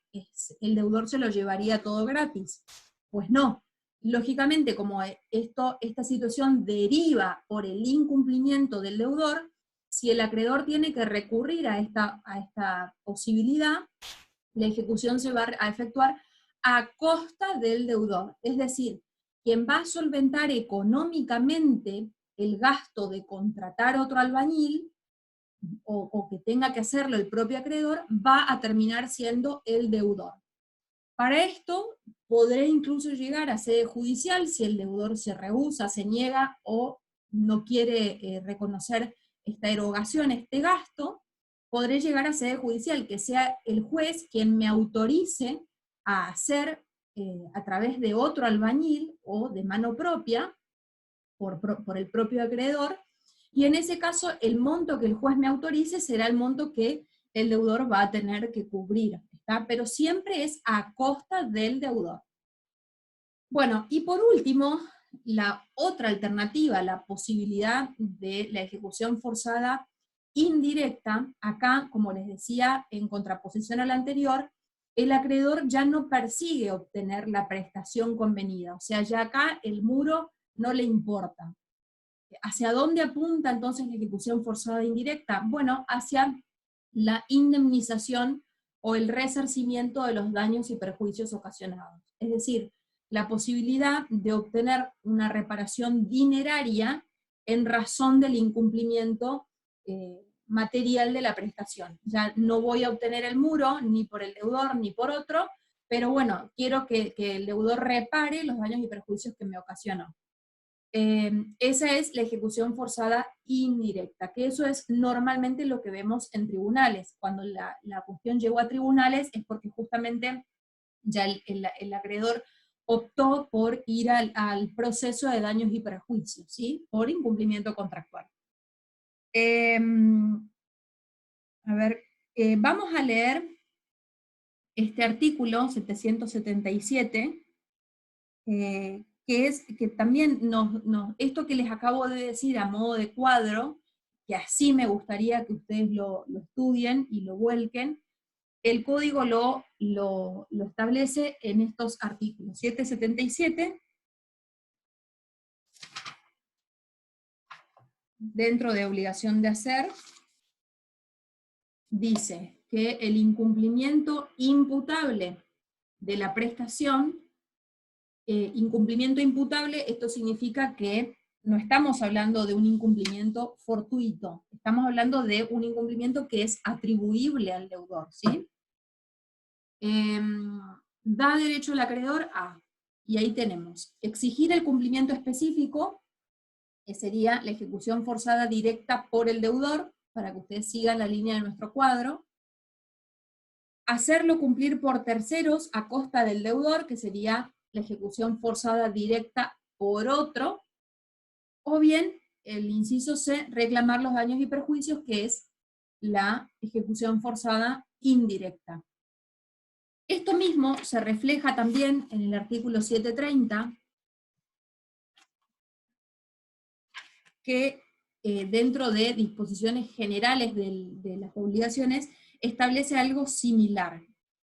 el deudor se lo llevaría todo gratis. Pues no. Lógicamente, como esta situación deriva por el incumplimiento del deudor, si el acreedor tiene que recurrir a esta posibilidad, la ejecución se va a efectuar a costa del deudor. Es decir, quien va a solventar económicamente el gasto de contratar otro albañil, o que tenga que hacerlo el propio acreedor, va a terminar siendo el deudor. Para esto, podré incluso llegar a sede judicial si el deudor se rehúsa, se niega o no quiere reconocer esta erogación, este gasto. Podré llegar a sede judicial, que sea el juez quien me autorice a hacer a través de otro albañil o de mano propia, por el propio acreedor, y en ese caso el monto que el juez me autorice será el monto que el deudor va a tener que cubrir, ¿está? Pero siempre es a costa del deudor. Bueno, y por último, la otra alternativa, la posibilidad de la ejecución forzada indirecta, acá, como les decía, en contraposición a la anterior, el acreedor ya no persigue obtener la prestación convenida, o sea, ya acá el muro no le importa. ¿Hacia dónde apunta entonces la ejecución forzada indirecta? Bueno, hacia la indemnización o el resarcimiento de los daños y perjuicios ocasionados. Es decir, la posibilidad de obtener una reparación dineraria en razón del incumplimiento material de la prestación. Ya no voy a obtener el muro, ni por el deudor, ni por otro, pero bueno, quiero que el deudor repare los daños y perjuicios que me ocasionó. Esa es la ejecución forzada indirecta, que eso es normalmente lo que vemos en tribunales. Cuando la cuestión llegó a tribunales es porque justamente ya el acreedor optó por ir al proceso de daños y perjuicios, ¿sí? Por incumplimiento contractual. A ver, vamos a leer este artículo 777, que también esto que les acabo de decir a modo de cuadro, que así me gustaría que ustedes lo estudien y lo vuelquen, el código lo establece en estos artículos. 777, dentro de obligación de hacer, dice que el incumplimiento imputable de la prestación, incumplimiento imputable, esto significa que no estamos hablando de un incumplimiento fortuito, estamos hablando de un incumplimiento que es atribuible al deudor, ¿sí? Da derecho al acreedor a, y ahí tenemos, exigir el cumplimiento específico, que sería la ejecución forzada directa por el deudor, para que ustedes sigan la línea de nuestro cuadro, hacerlo cumplir por terceros a costa del deudor, que sería la ejecución forzada directa por otro, o bien, el inciso C, reclamar los daños y perjuicios, que es la ejecución forzada indirecta. Esto mismo se refleja también en el artículo 730, que dentro de disposiciones generales de las obligaciones establece algo similar.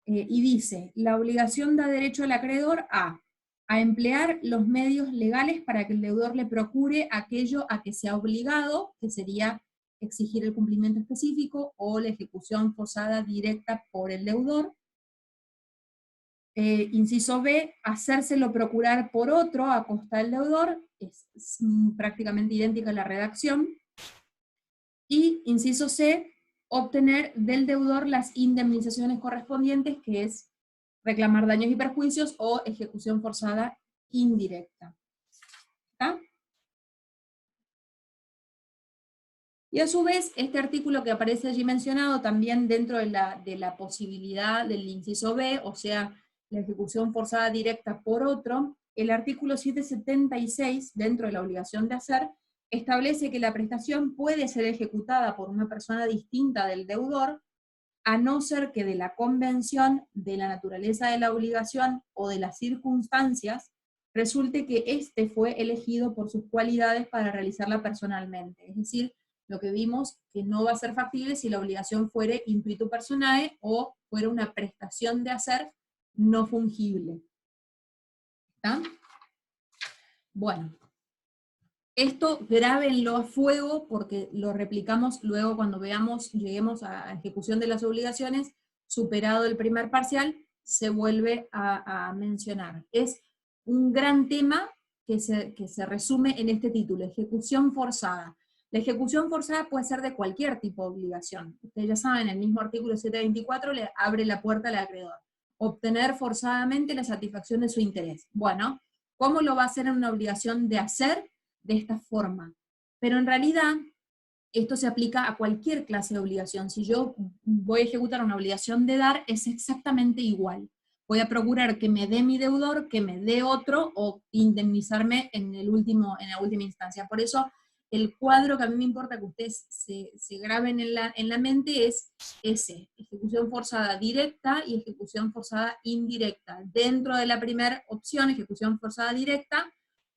Y dice, la obligación da derecho al acreedor a emplear los medios legales para que el deudor le procure aquello a que se ha obligado, que sería exigir el cumplimiento específico o la ejecución forzada directa por el deudor. Inciso B, hacérselo procurar por otro a costa del deudor, es prácticamente idéntica a la redacción. Y inciso C, obtener del deudor las indemnizaciones correspondientes, que es reclamar daños y perjuicios o ejecución forzada indirecta. ¿Está? Y a su vez, este artículo que aparece allí mencionado, también dentro de la posibilidad del inciso B, o sea, la ejecución forzada directa por otro, el artículo 776, dentro de la obligación de hacer, establece que la prestación puede ser ejecutada por una persona distinta del deudor, a no ser que de la convención, de la naturaleza de la obligación o de las circunstancias, resulte que éste fue elegido por sus cualidades para realizarla personalmente. Es decir, lo que vimos que no va a ser factible si la obligación fuere intuito personae o fuera una prestación de hacer no fungible. ¿Está? Bueno, esto grábenlo a fuego porque lo replicamos luego cuando lleguemos a ejecución de las obligaciones, superado el primer parcial, se vuelve a mencionar. Es un gran tema que se resume en este título, ejecución forzada. La ejecución forzada puede ser de cualquier tipo de obligación. Ustedes ya saben, el mismo artículo 724 le abre la puerta al acreedor. Obtener forzadamente la satisfacción de su interés. Bueno, ¿cómo lo va a hacer en una obligación de hacer? De esta forma. Pero en realidad, esto se aplica a cualquier clase de obligación. Si yo voy a ejecutar una obligación de dar, es exactamente igual. Voy a procurar que me dé mi deudor, que me dé otro, o indemnizarme en la última instancia. Por eso, el cuadro que a mí me importa que ustedes se graben en la mente es ese, ejecución forzada directa y ejecución forzada indirecta. Dentro de la primera opción, ejecución forzada directa,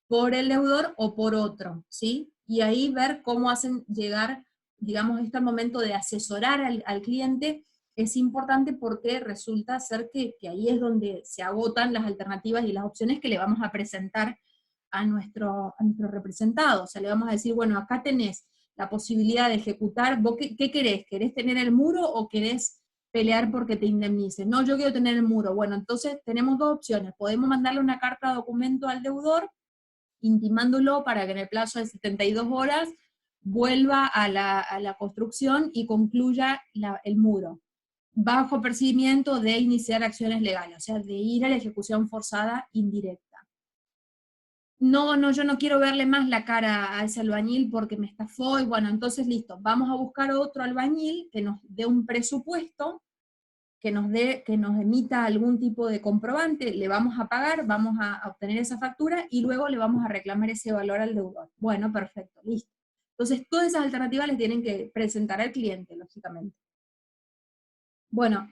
por el deudor o por otro, ¿sí? Y ahí ver cómo hacen llegar, digamos, esto al momento de asesorar al cliente, es importante porque resulta ser que ahí es donde se agotan las alternativas y las opciones que le vamos a presentar a nuestro representado. O sea, le vamos a decir, bueno, acá tenés la posibilidad de ejecutar, ¿vos qué querés? ¿Querés tener el muro o querés pelear porque te indemnicen? No, yo quiero tener el muro. Bueno, entonces tenemos dos opciones. Podemos mandarle una carta de documento al deudor, intimándolo para que en el plazo de 72 horas vuelva a la construcción y concluya el muro, bajo percibimiento de iniciar acciones legales, o sea, de ir a la ejecución forzada indirecta. No, yo no quiero verle más la cara a ese albañil porque me estafó, y bueno, entonces listo, vamos a buscar otro albañil que nos dé un presupuesto, que nos emita algún tipo de comprobante, le vamos a pagar, vamos a obtener esa factura y luego le vamos a reclamar ese valor al deudor. Bueno, perfecto, listo. Entonces, todas esas alternativas les tienen que presentar al cliente, lógicamente. Bueno,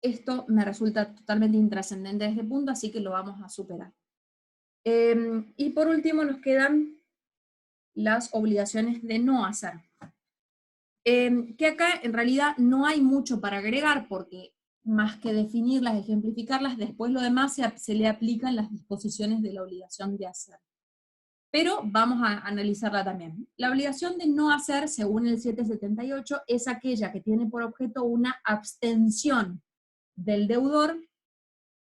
esto me resulta totalmente intrascendente desde este punto, así que lo vamos a superar. Y por último nos quedan las obligaciones de no hacer. Que acá en realidad no hay mucho para agregar, porque más que definirlas, ejemplificarlas, después lo demás se le aplican las disposiciones de la obligación de hacer. Pero vamos a analizarla también. La obligación de no hacer, según el 778, es aquella que tiene por objeto una abstención del deudor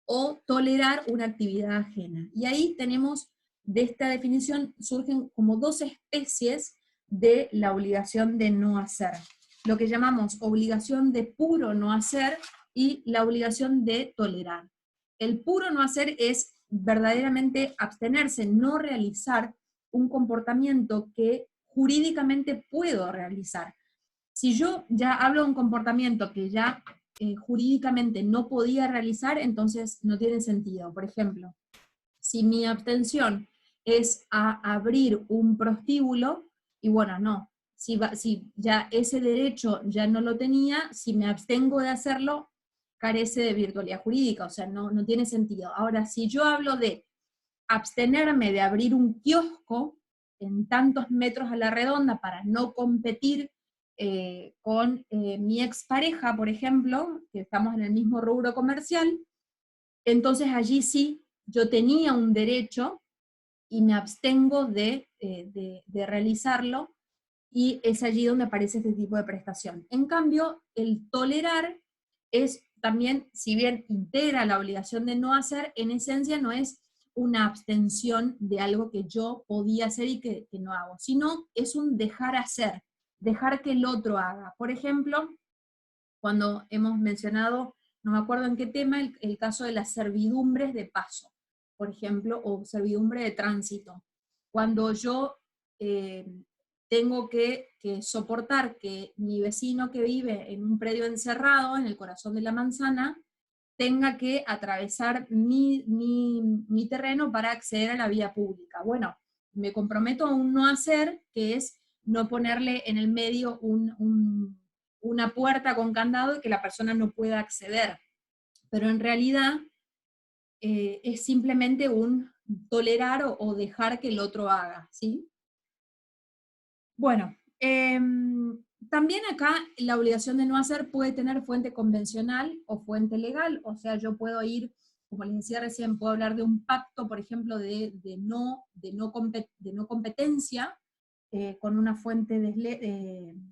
o tolerar una actividad ajena. Y ahí tenemos, de esta definición, surgen como dos especies de la obligación de no hacer. Lo que llamamos obligación de puro no hacer y la obligación de tolerar. El puro no hacer es verdaderamente abstenerse, no realizar un comportamiento que jurídicamente puedo realizar. Si yo ya hablo de un comportamiento que ya jurídicamente no podía realizar, entonces no tiene sentido. Por ejemplo, si mi abstención es a abrir un prostíbulo, y bueno, no, si ya ese derecho ya no lo tenía, si me abstengo de hacerlo, carece de virtualidad jurídica, o sea, no tiene sentido. Ahora, si yo hablo de abstenerme de abrir un kiosco en tantos metros a la redonda para no competir con mi expareja, por ejemplo, que estamos en el mismo rubro comercial, entonces allí sí yo tenía un derecho y me abstengo de realizarlo, y es allí donde aparece este tipo de prestación. En cambio, el tolerar es también, si bien integra la obligación de no hacer, en esencia no es una abstención de algo que yo podía hacer y que no hago, sino es un dejar hacer, dejar que el otro haga. Por ejemplo, cuando hemos mencionado, no me acuerdo en qué tema, el caso de las servidumbres de paso, por ejemplo, o servidumbre de tránsito. Cuando yo eh, tengo que soportar que mi vecino que vive en un predio encerrado, en el corazón de la manzana, tenga que atravesar mi terreno para acceder a la vía pública. Bueno, me comprometo a un no hacer, que es no ponerle en el medio una puerta con candado y que la persona no pueda acceder. Pero en realidad es simplemente un tolerar o dejar que el otro haga, ¿sí? Bueno, también acá la obligación de no hacer puede tener fuente convencional o fuente legal, o sea, yo puedo ir, como les decía recién, puedo hablar de un pacto, por ejemplo, de no competencia, con una fuente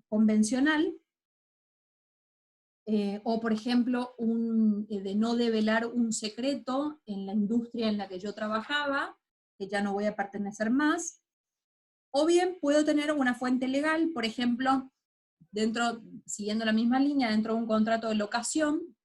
convencional, o por ejemplo, de no develar un secreto en la industria en la que yo trabajaba, que ya no voy a pertenecer más. O bien puedo tener una fuente legal, por ejemplo, siguiendo la misma línea, dentro de un contrato de locación,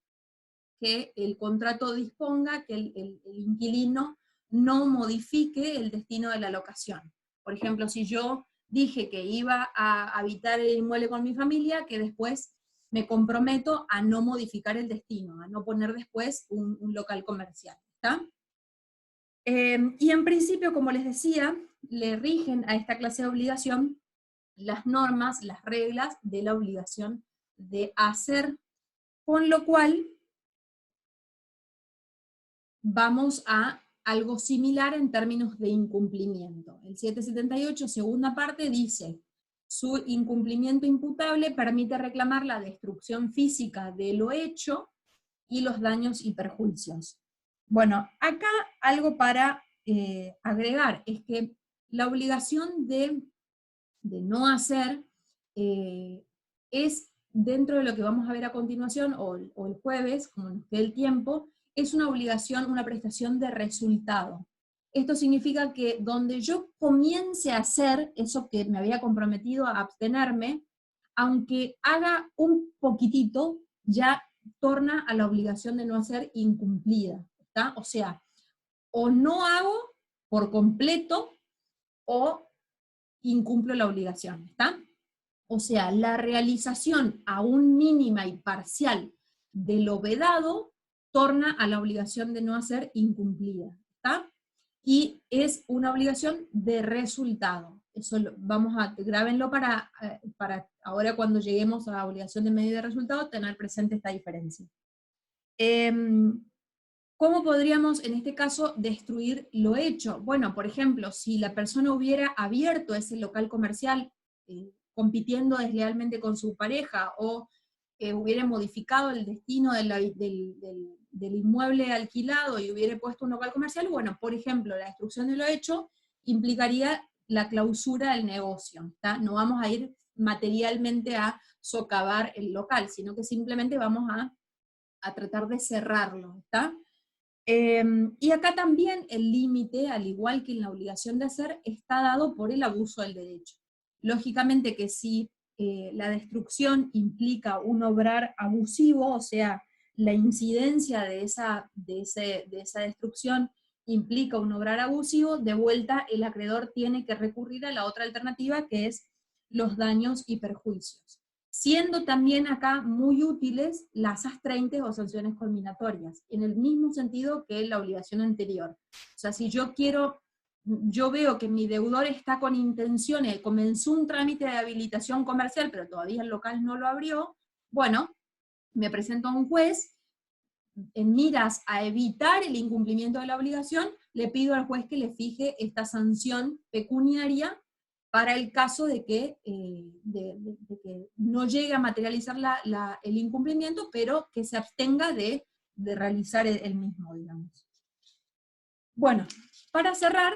que el contrato disponga que el inquilino no modifique el destino de la locación. Por ejemplo, si yo dije que iba a habitar el inmueble con mi familia, que después me comprometo a no modificar el destino, a no poner después un local comercial, ¿está? Y en principio, como les decía, le rigen a esta clase de obligación las normas, las reglas de la obligación de hacer, con lo cual vamos a algo similar en términos de incumplimiento. El 778, segunda parte, dice: su incumplimiento imputable permite reclamar la destrucción física de lo hecho y los daños y perjuicios. Bueno, acá algo para agregar es que la obligación de no hacer es, dentro de lo que vamos a ver a continuación, o el jueves, como nos quede el tiempo, es una obligación, una prestación de resultado. Esto significa que donde yo comience a hacer eso que me había comprometido a abstenerme, aunque haga un poquitito, ya torna a la obligación de no hacer incumplida, ¿está? O sea, o no hago por completo, o incumplo la obligación, ¿está? O sea, la realización aún mínima y parcial de lo vedado torna a la obligación de no hacer incumplida, ¿está? Y es una obligación de resultado. Eso vamos a, grábenlo para ahora cuando lleguemos a la obligación de medida de resultado, tener presente esta diferencia. ¿Cómo podríamos, en este caso, destruir lo hecho? Bueno, por ejemplo, si la persona hubiera abierto ese local comercial compitiendo deslealmente con su pareja, o hubiera modificado el destino del inmueble alquilado y hubiera puesto un local comercial, bueno, por ejemplo, la destrucción de lo hecho implicaría la clausura del negocio, ¿está? No vamos a ir materialmente a socavar el local, sino que simplemente vamos a tratar de cerrarlo, ¿está? Y acá también el límite, al igual que en la obligación de hacer, está dado por el abuso del derecho. Lógicamente que si la destrucción implica un obrar abusivo, o sea, la incidencia de esa destrucción implica un obrar abusivo, de vuelta el acreedor tiene que recurrir a la otra alternativa, que es los daños y perjuicios. Siendo también acá muy útiles las astreintes o sanciones culminatorias, en el mismo sentido que la obligación anterior. O sea, si yo quiero yo veo que mi deudor está con intenciones, comenzó un trámite de habilitación comercial, pero todavía el local no lo abrió, bueno, me presento a un juez, en miras a evitar el incumplimiento de la obligación, le pido al juez que le fije esta sanción pecuniaria para el caso de que, de que no llegue a materializar el incumplimiento, pero que se abstenga de realizar el mismo, digamos. Bueno, para cerrar,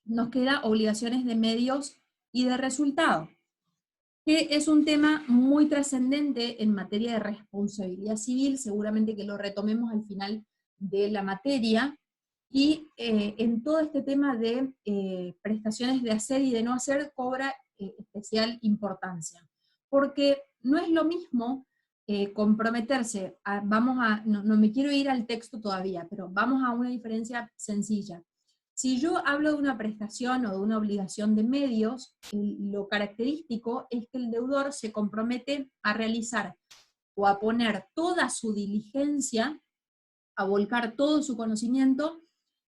nos queda obligaciones de medios y de resultado, que es un tema muy trascendente en materia de responsabilidad civil, seguramente que lo retomemos al final de la materia, y en todo este tema de prestaciones de hacer y de no hacer cobra especial importancia, porque no es lo mismo comprometerse, no me quiero ir al texto todavía, pero vamos a una diferencia sencilla. Si yo hablo de una prestación o de una obligación de medios, lo característico es que el deudor se compromete a realizar o a poner toda su diligencia, a volcar todo su conocimiento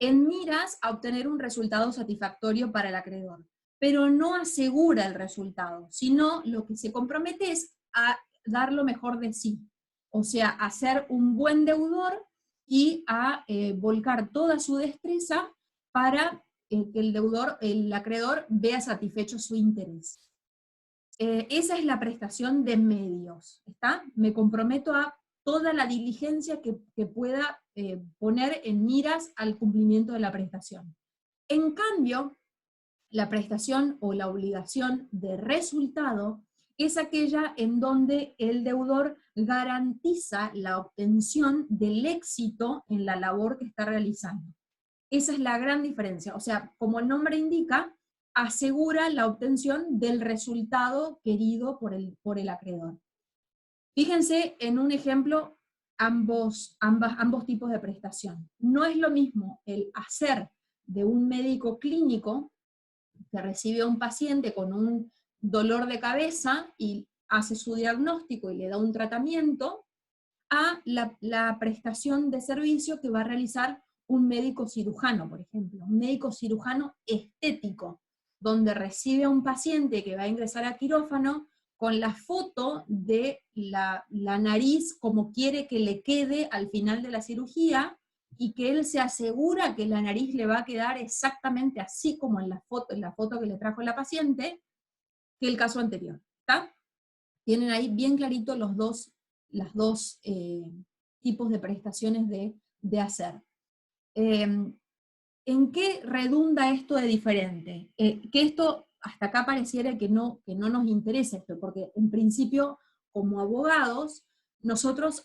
en miras a obtener un resultado satisfactorio para el acreedor. Pero no asegura el resultado, sino lo que se compromete es a dar lo mejor de sí. O sea, a ser un buen deudor y a volcar toda su destreza para que el deudor, el acreedor, vea satisfecho su interés. Esa es la prestación de medios, ¿está? Me comprometo a toda la diligencia que pueda poner en miras al cumplimiento de la prestación. En cambio, la prestación o la obligación de resultado es aquella en donde el deudor garantiza la obtención del éxito en la labor que está realizando. Esa es la gran diferencia. O sea, como el nombre indica, asegura la obtención del resultado querido por el acreedor. Fíjense en un ejemplo ambos tipos de prestación. No es lo mismo el hacer de un médico clínico que recibe a un paciente con un dolor de cabeza y hace su diagnóstico y le da un tratamiento, a la prestación de servicio que va a realizar un médico cirujano, por ejemplo, un médico cirujano estético, donde recibe a un paciente que va a ingresar a quirófano con la foto de la nariz como quiere que le quede al final de la cirugía, y que él se asegura que la nariz le va a quedar exactamente así como en la foto que le trajo la paciente, que el caso anterior. ¿Está? Tienen ahí bien clarito los dos tipos de prestaciones de hacer. ¿En qué redunda esto de diferente? Que esto, hasta acá pareciera que no nos interesa esto, porque en principio, como abogados, nosotros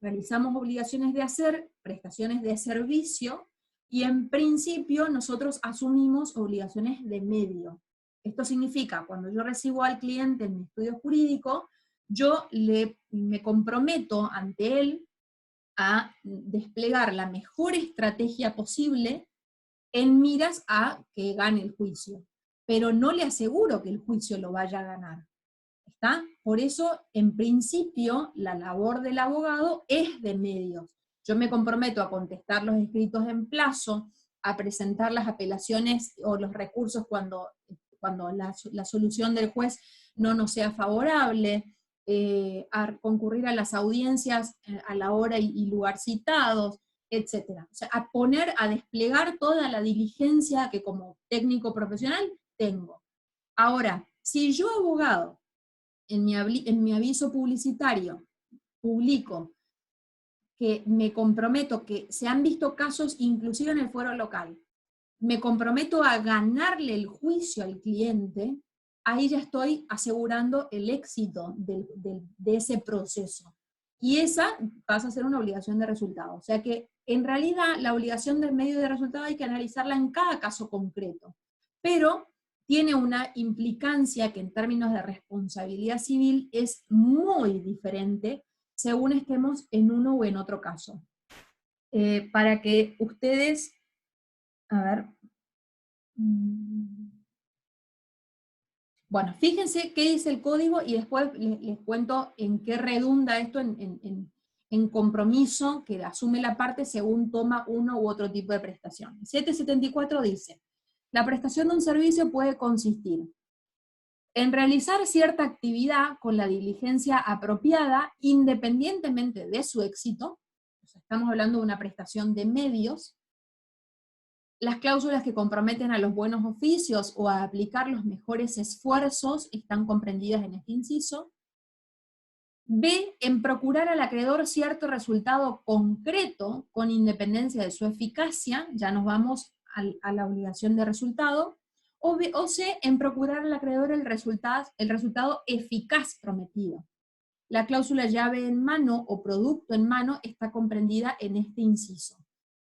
realizamos obligaciones de hacer, prestaciones de servicio, y en principio nosotros asumimos obligaciones de medio. Esto significa, cuando yo recibo al cliente en mi estudio jurídico, yo me comprometo ante él a desplegar la mejor estrategia posible en miras a que gane el juicio. Pero no le aseguro que el juicio lo vaya a ganar. ¿Está? Por eso, en principio, la labor del abogado es de medios. Yo me comprometo a contestar los escritos en plazo, a presentar las apelaciones o los recursos cuando la solución del juez no nos sea favorable, a concurrir a las audiencias a la hora y lugar citados, etc. O sea, a desplegar toda la diligencia que como técnico profesional tengo. Ahora, si yo, abogado, en mi aviso publicitario publico que me comprometo, que se han visto casos inclusive en el fuero local, me comprometo a ganarle el juicio al cliente, ahí ya estoy asegurando el éxito de ese proceso. Y esa pasa a ser una obligación de resultado. O sea que, en realidad, la obligación del medio de resultado hay que analizarla en cada caso concreto. Pero tiene una implicancia que en términos de responsabilidad civil es muy diferente según estemos en uno o en otro caso. Para que ustedes, a ver, bueno, fíjense qué dice el código y después les cuento en qué redunda esto en en compromiso que asume la parte según toma uno u otro tipo de prestación. 774 dice, la prestación de un servicio puede consistir en realizar cierta actividad con la diligencia apropiada, independientemente de su éxito. O sea, estamos hablando de una prestación de medios. Las cláusulas que comprometen a los buenos oficios o a aplicar los mejores esfuerzos están comprendidas en este inciso. B, en procurar al acreedor cierto resultado concreto con independencia de su eficacia, ya nos vamos a la obligación de resultado. O C, en procurar al acreedor el resultado eficaz prometido. La cláusula llave en mano o producto en mano está comprendida en este inciso.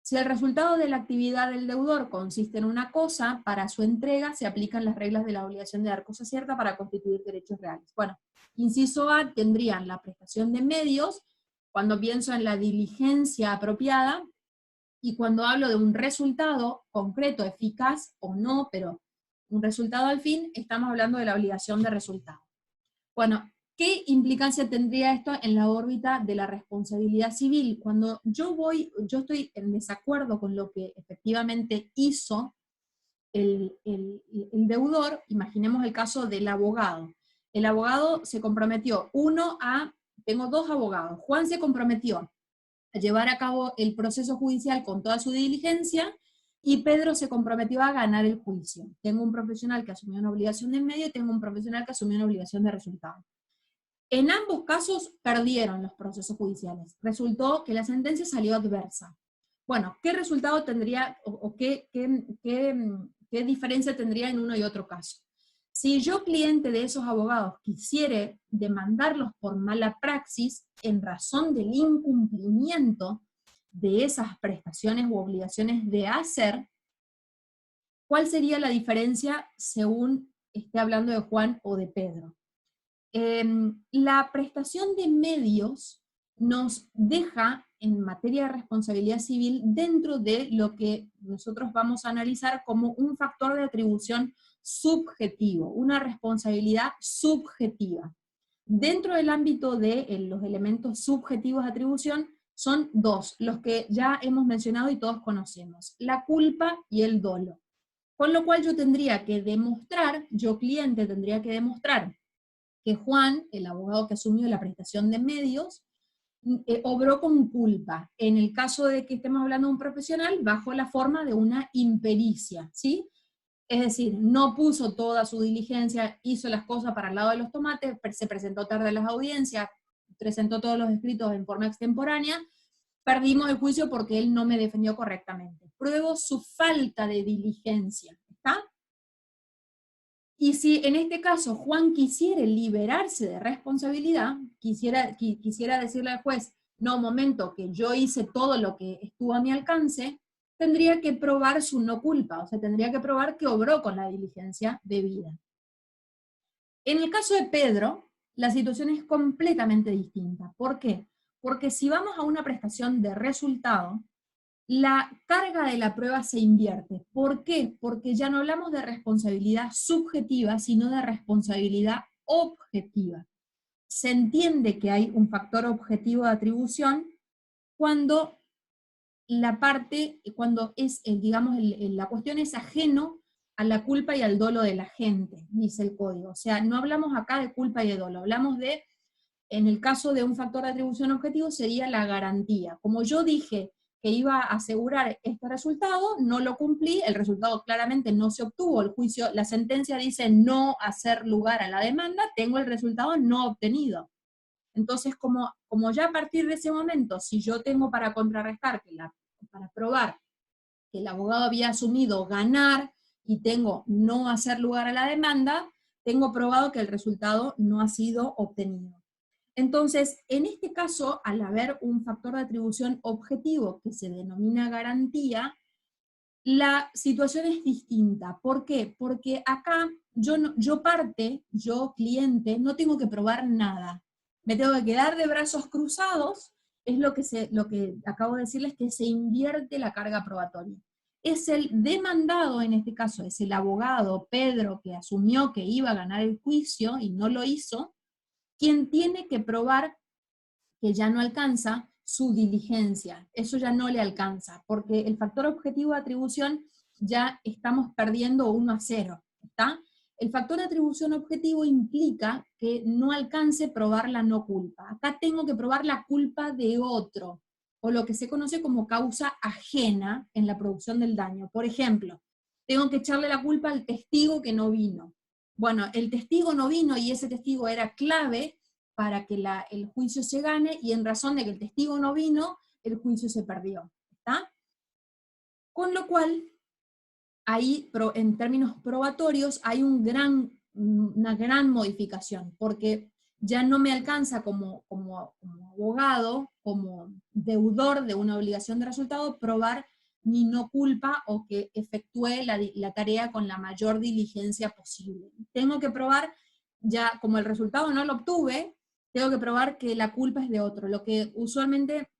Si el resultado de la actividad del deudor consiste en una cosa, para su entrega se aplican las reglas de la obligación de dar cosa cierta para constituir derechos reales. Bueno, inciso A tendrían la prestación de medios, cuando pienso en la diligencia apropiada, y cuando hablo de un resultado concreto, eficaz o no, pero un resultado al fin, estamos hablando de la obligación de resultado. Bueno, ¿qué implicancia tendría esto en la órbita de la responsabilidad civil? Cuando yo estoy en desacuerdo con lo que efectivamente hizo el deudor, imaginemos el caso del abogado. El abogado se comprometió, tengo dos abogados, Juan se comprometió a llevar a cabo el proceso judicial con toda su diligencia, y Pedro se comprometió a ganar el juicio. Tengo un profesional que asumió una obligación de medio y tengo un profesional que asumió una obligación de resultado. En ambos casos perdieron los procesos judiciales. Resultó que la sentencia salió adversa. Bueno, ¿qué resultado tendría o qué diferencia tendría en uno y otro caso? Si yo, cliente de esos abogados, quisiera demandarlos por mala praxis en razón del incumplimiento de esas prestaciones u obligaciones de hacer, ¿cuál sería la diferencia según esté hablando de Juan o de Pedro? La prestación de medios nos deja en materia de responsabilidad civil dentro de lo que nosotros vamos a analizar como un factor de atribución subjetivo, una responsabilidad subjetiva. Dentro del ámbito de los elementos subjetivos de atribución son dos, los que ya hemos mencionado y todos conocemos, la culpa y el dolo. Con lo cual yo tendría que demostrar, yo cliente tendría que demostrar que Juan, el abogado que asumió la prestación de medios, obró con culpa. En el caso de que estemos hablando de un profesional, bajo la forma de una impericia, ¿sí? Es decir, no puso toda su diligencia, hizo las cosas para el lado de los tomates, se presentó tarde a las audiencias, presentó todos los escritos en forma extemporánea, perdimos el juicio porque él no me defendió correctamente. Pruebo su falta de diligencia, ¿está? Y si en este caso Juan quisiera liberarse de responsabilidad, quisiera decirle al juez, no, momento, que yo hice todo lo que estuvo a mi alcance, tendría que probar su no culpa, o sea, tendría que probar que obró con la diligencia debida. En el caso de Pedro, la situación es completamente distinta. ¿Por qué? Porque si vamos a una prestación de resultado, la carga de la prueba se invierte. ¿Por qué? Porque ya no hablamos de responsabilidad subjetiva, sino de responsabilidad objetiva. Se entiende que hay un factor objetivo de atribución cuando la cuestión es ajeno a la culpa y al dolo de la gente, dice el código. O sea, no hablamos acá de culpa y de dolo, hablamos de, en el caso de un factor de atribución objetivo, sería la garantía. Como yo dije que iba a asegurar este resultado, no lo cumplí, el resultado claramente no se obtuvo, el juicio, la sentencia dice no hacer lugar a la demanda, tengo el resultado no obtenido. Entonces, como ya a partir de ese momento, si yo tengo para contrarrestar, para probar que el abogado había asumido ganar y tengo no hacer lugar a la demanda, tengo probado que el resultado no ha sido obtenido. Entonces, en este caso, al haber un factor de atribución objetivo que se denomina garantía, la situación es distinta. ¿Por qué? Porque acá yo cliente, no tengo que probar nada. Me tengo que quedar de brazos cruzados, es lo que acabo de decirles, que se invierte la carga probatoria. Es el demandado, en este caso, es el abogado Pedro, que asumió que iba a ganar el juicio y no lo hizo, quien tiene que probar que ya no alcanza su diligencia. Eso ya no le alcanza, porque el factor objetivo de atribución ya estamos perdiendo 1-0, ¿está? El factor de atribución objetivo implica que no alcance probar la no culpa. Acá tengo que probar la culpa de otro, o lo que se conoce como causa ajena en la producción del daño. Por ejemplo, tengo que echarle la culpa al testigo que no vino. Bueno, el testigo no vino y ese testigo era clave para que el juicio se gane, y en razón de que el testigo no vino, el juicio se perdió, ¿está? Con lo cual, ahí, en términos probatorios, hay una gran modificación, porque ya no me alcanza como abogado, como deudor de una obligación de resultado, probar mi no culpa o que efectué la tarea con la mayor diligencia posible. Tengo que probar, ya como el resultado no lo obtuve, tengo que probar que la culpa es de otro, lo que usualmente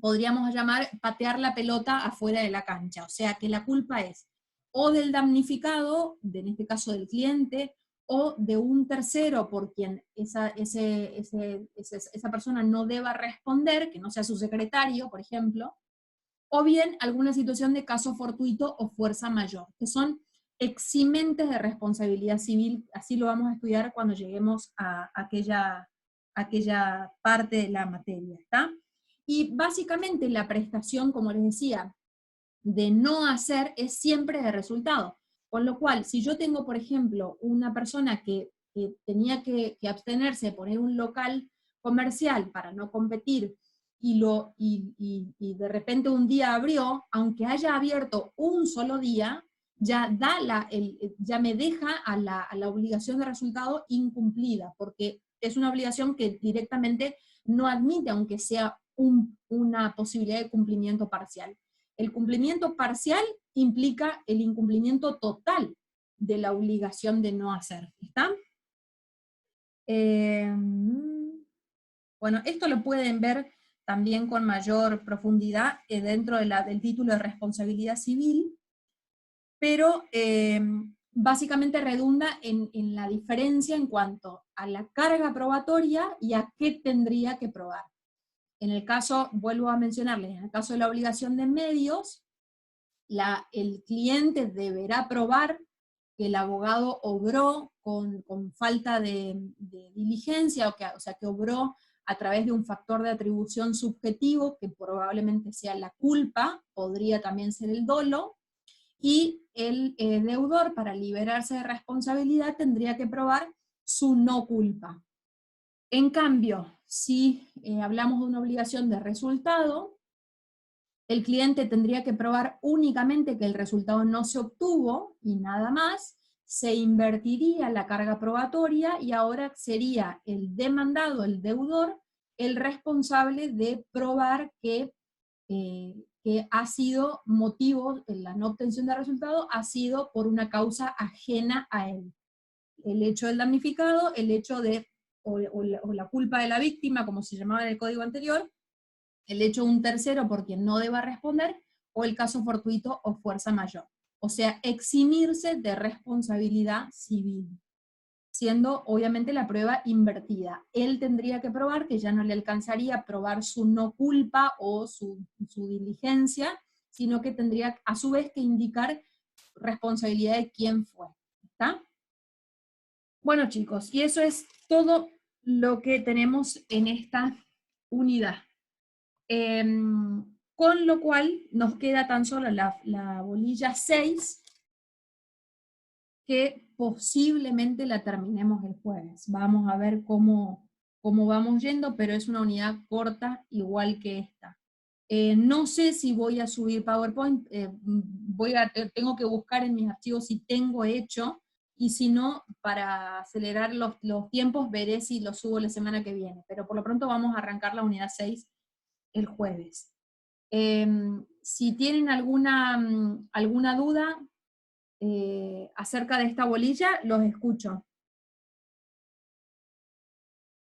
podríamos llamar patear la pelota afuera de la cancha, o sea que la culpa es o del damnificado, en este caso del cliente, o de un tercero por quien esa persona no deba responder, que no sea su secretario, por ejemplo, o bien alguna situación de caso fortuito o fuerza mayor, que son eximentes de responsabilidad civil. Así lo vamos a estudiar cuando lleguemos a aquella parte de la materia, ¿está? Y básicamente la prestación, como les decía, de no hacer es siempre de resultado. Con lo cual, si yo tengo, por ejemplo, una persona que tenía que abstenerse de poner un local comercial para no competir, y de repente un día abrió, aunque haya abierto un solo día, ya me deja a la obligación de resultado incumplida, porque es una obligación que directamente no admite, aunque sea una posibilidad de cumplimiento parcial. El cumplimiento parcial implica el incumplimiento total de la obligación de no hacer. ¿Está? Bueno, esto lo pueden ver también con mayor profundidad dentro del título de responsabilidad civil, pero básicamente redunda en la diferencia en cuanto a la carga probatoria y a qué tendría que probar. En el caso, vuelvo a mencionarles, en el caso de la obligación de medios, el cliente deberá probar que el abogado obró con falta de diligencia, o sea, que obró a través de un factor de atribución subjetivo, que probablemente sea la culpa, podría también ser el dolo, y el deudor, para liberarse de responsabilidad, tendría que probar su no culpa. En cambio, si hablamos de una obligación de resultado, el cliente tendría que probar únicamente que el resultado no se obtuvo y nada más, se invertiría la carga probatoria y ahora sería el demandado, el deudor, el responsable de probar que ha sido motivo, la no obtención de resultado ha sido por una causa ajena a él. El hecho del damnificado, el hecho de, o la culpa de la víctima, como se llamaba en el código anterior, el hecho de un tercero por quien no deba responder, o el caso fortuito o fuerza mayor. O sea, eximirse de responsabilidad civil, siendo obviamente la prueba invertida. Él tendría que probar que ya no le alcanzaría probar su no culpa o su diligencia, sino que tendría a su vez que indicar responsabilidad de quién fue. ¿Está? Bueno, chicos, y eso es todo lo que tenemos en esta unidad. Con lo cual nos queda tan solo la bolilla 6, que posiblemente la terminemos el jueves. Vamos a ver cómo vamos yendo, pero es una unidad corta igual que esta. No sé si voy a subir PowerPoint, tengo que buscar en mis archivos si tengo hecho, y si no, para acelerar los tiempos, veré si lo subo la semana que viene, pero por lo pronto vamos a arrancar la unidad 6 el jueves. Si tienen alguna duda acerca de esta bolilla, los escucho.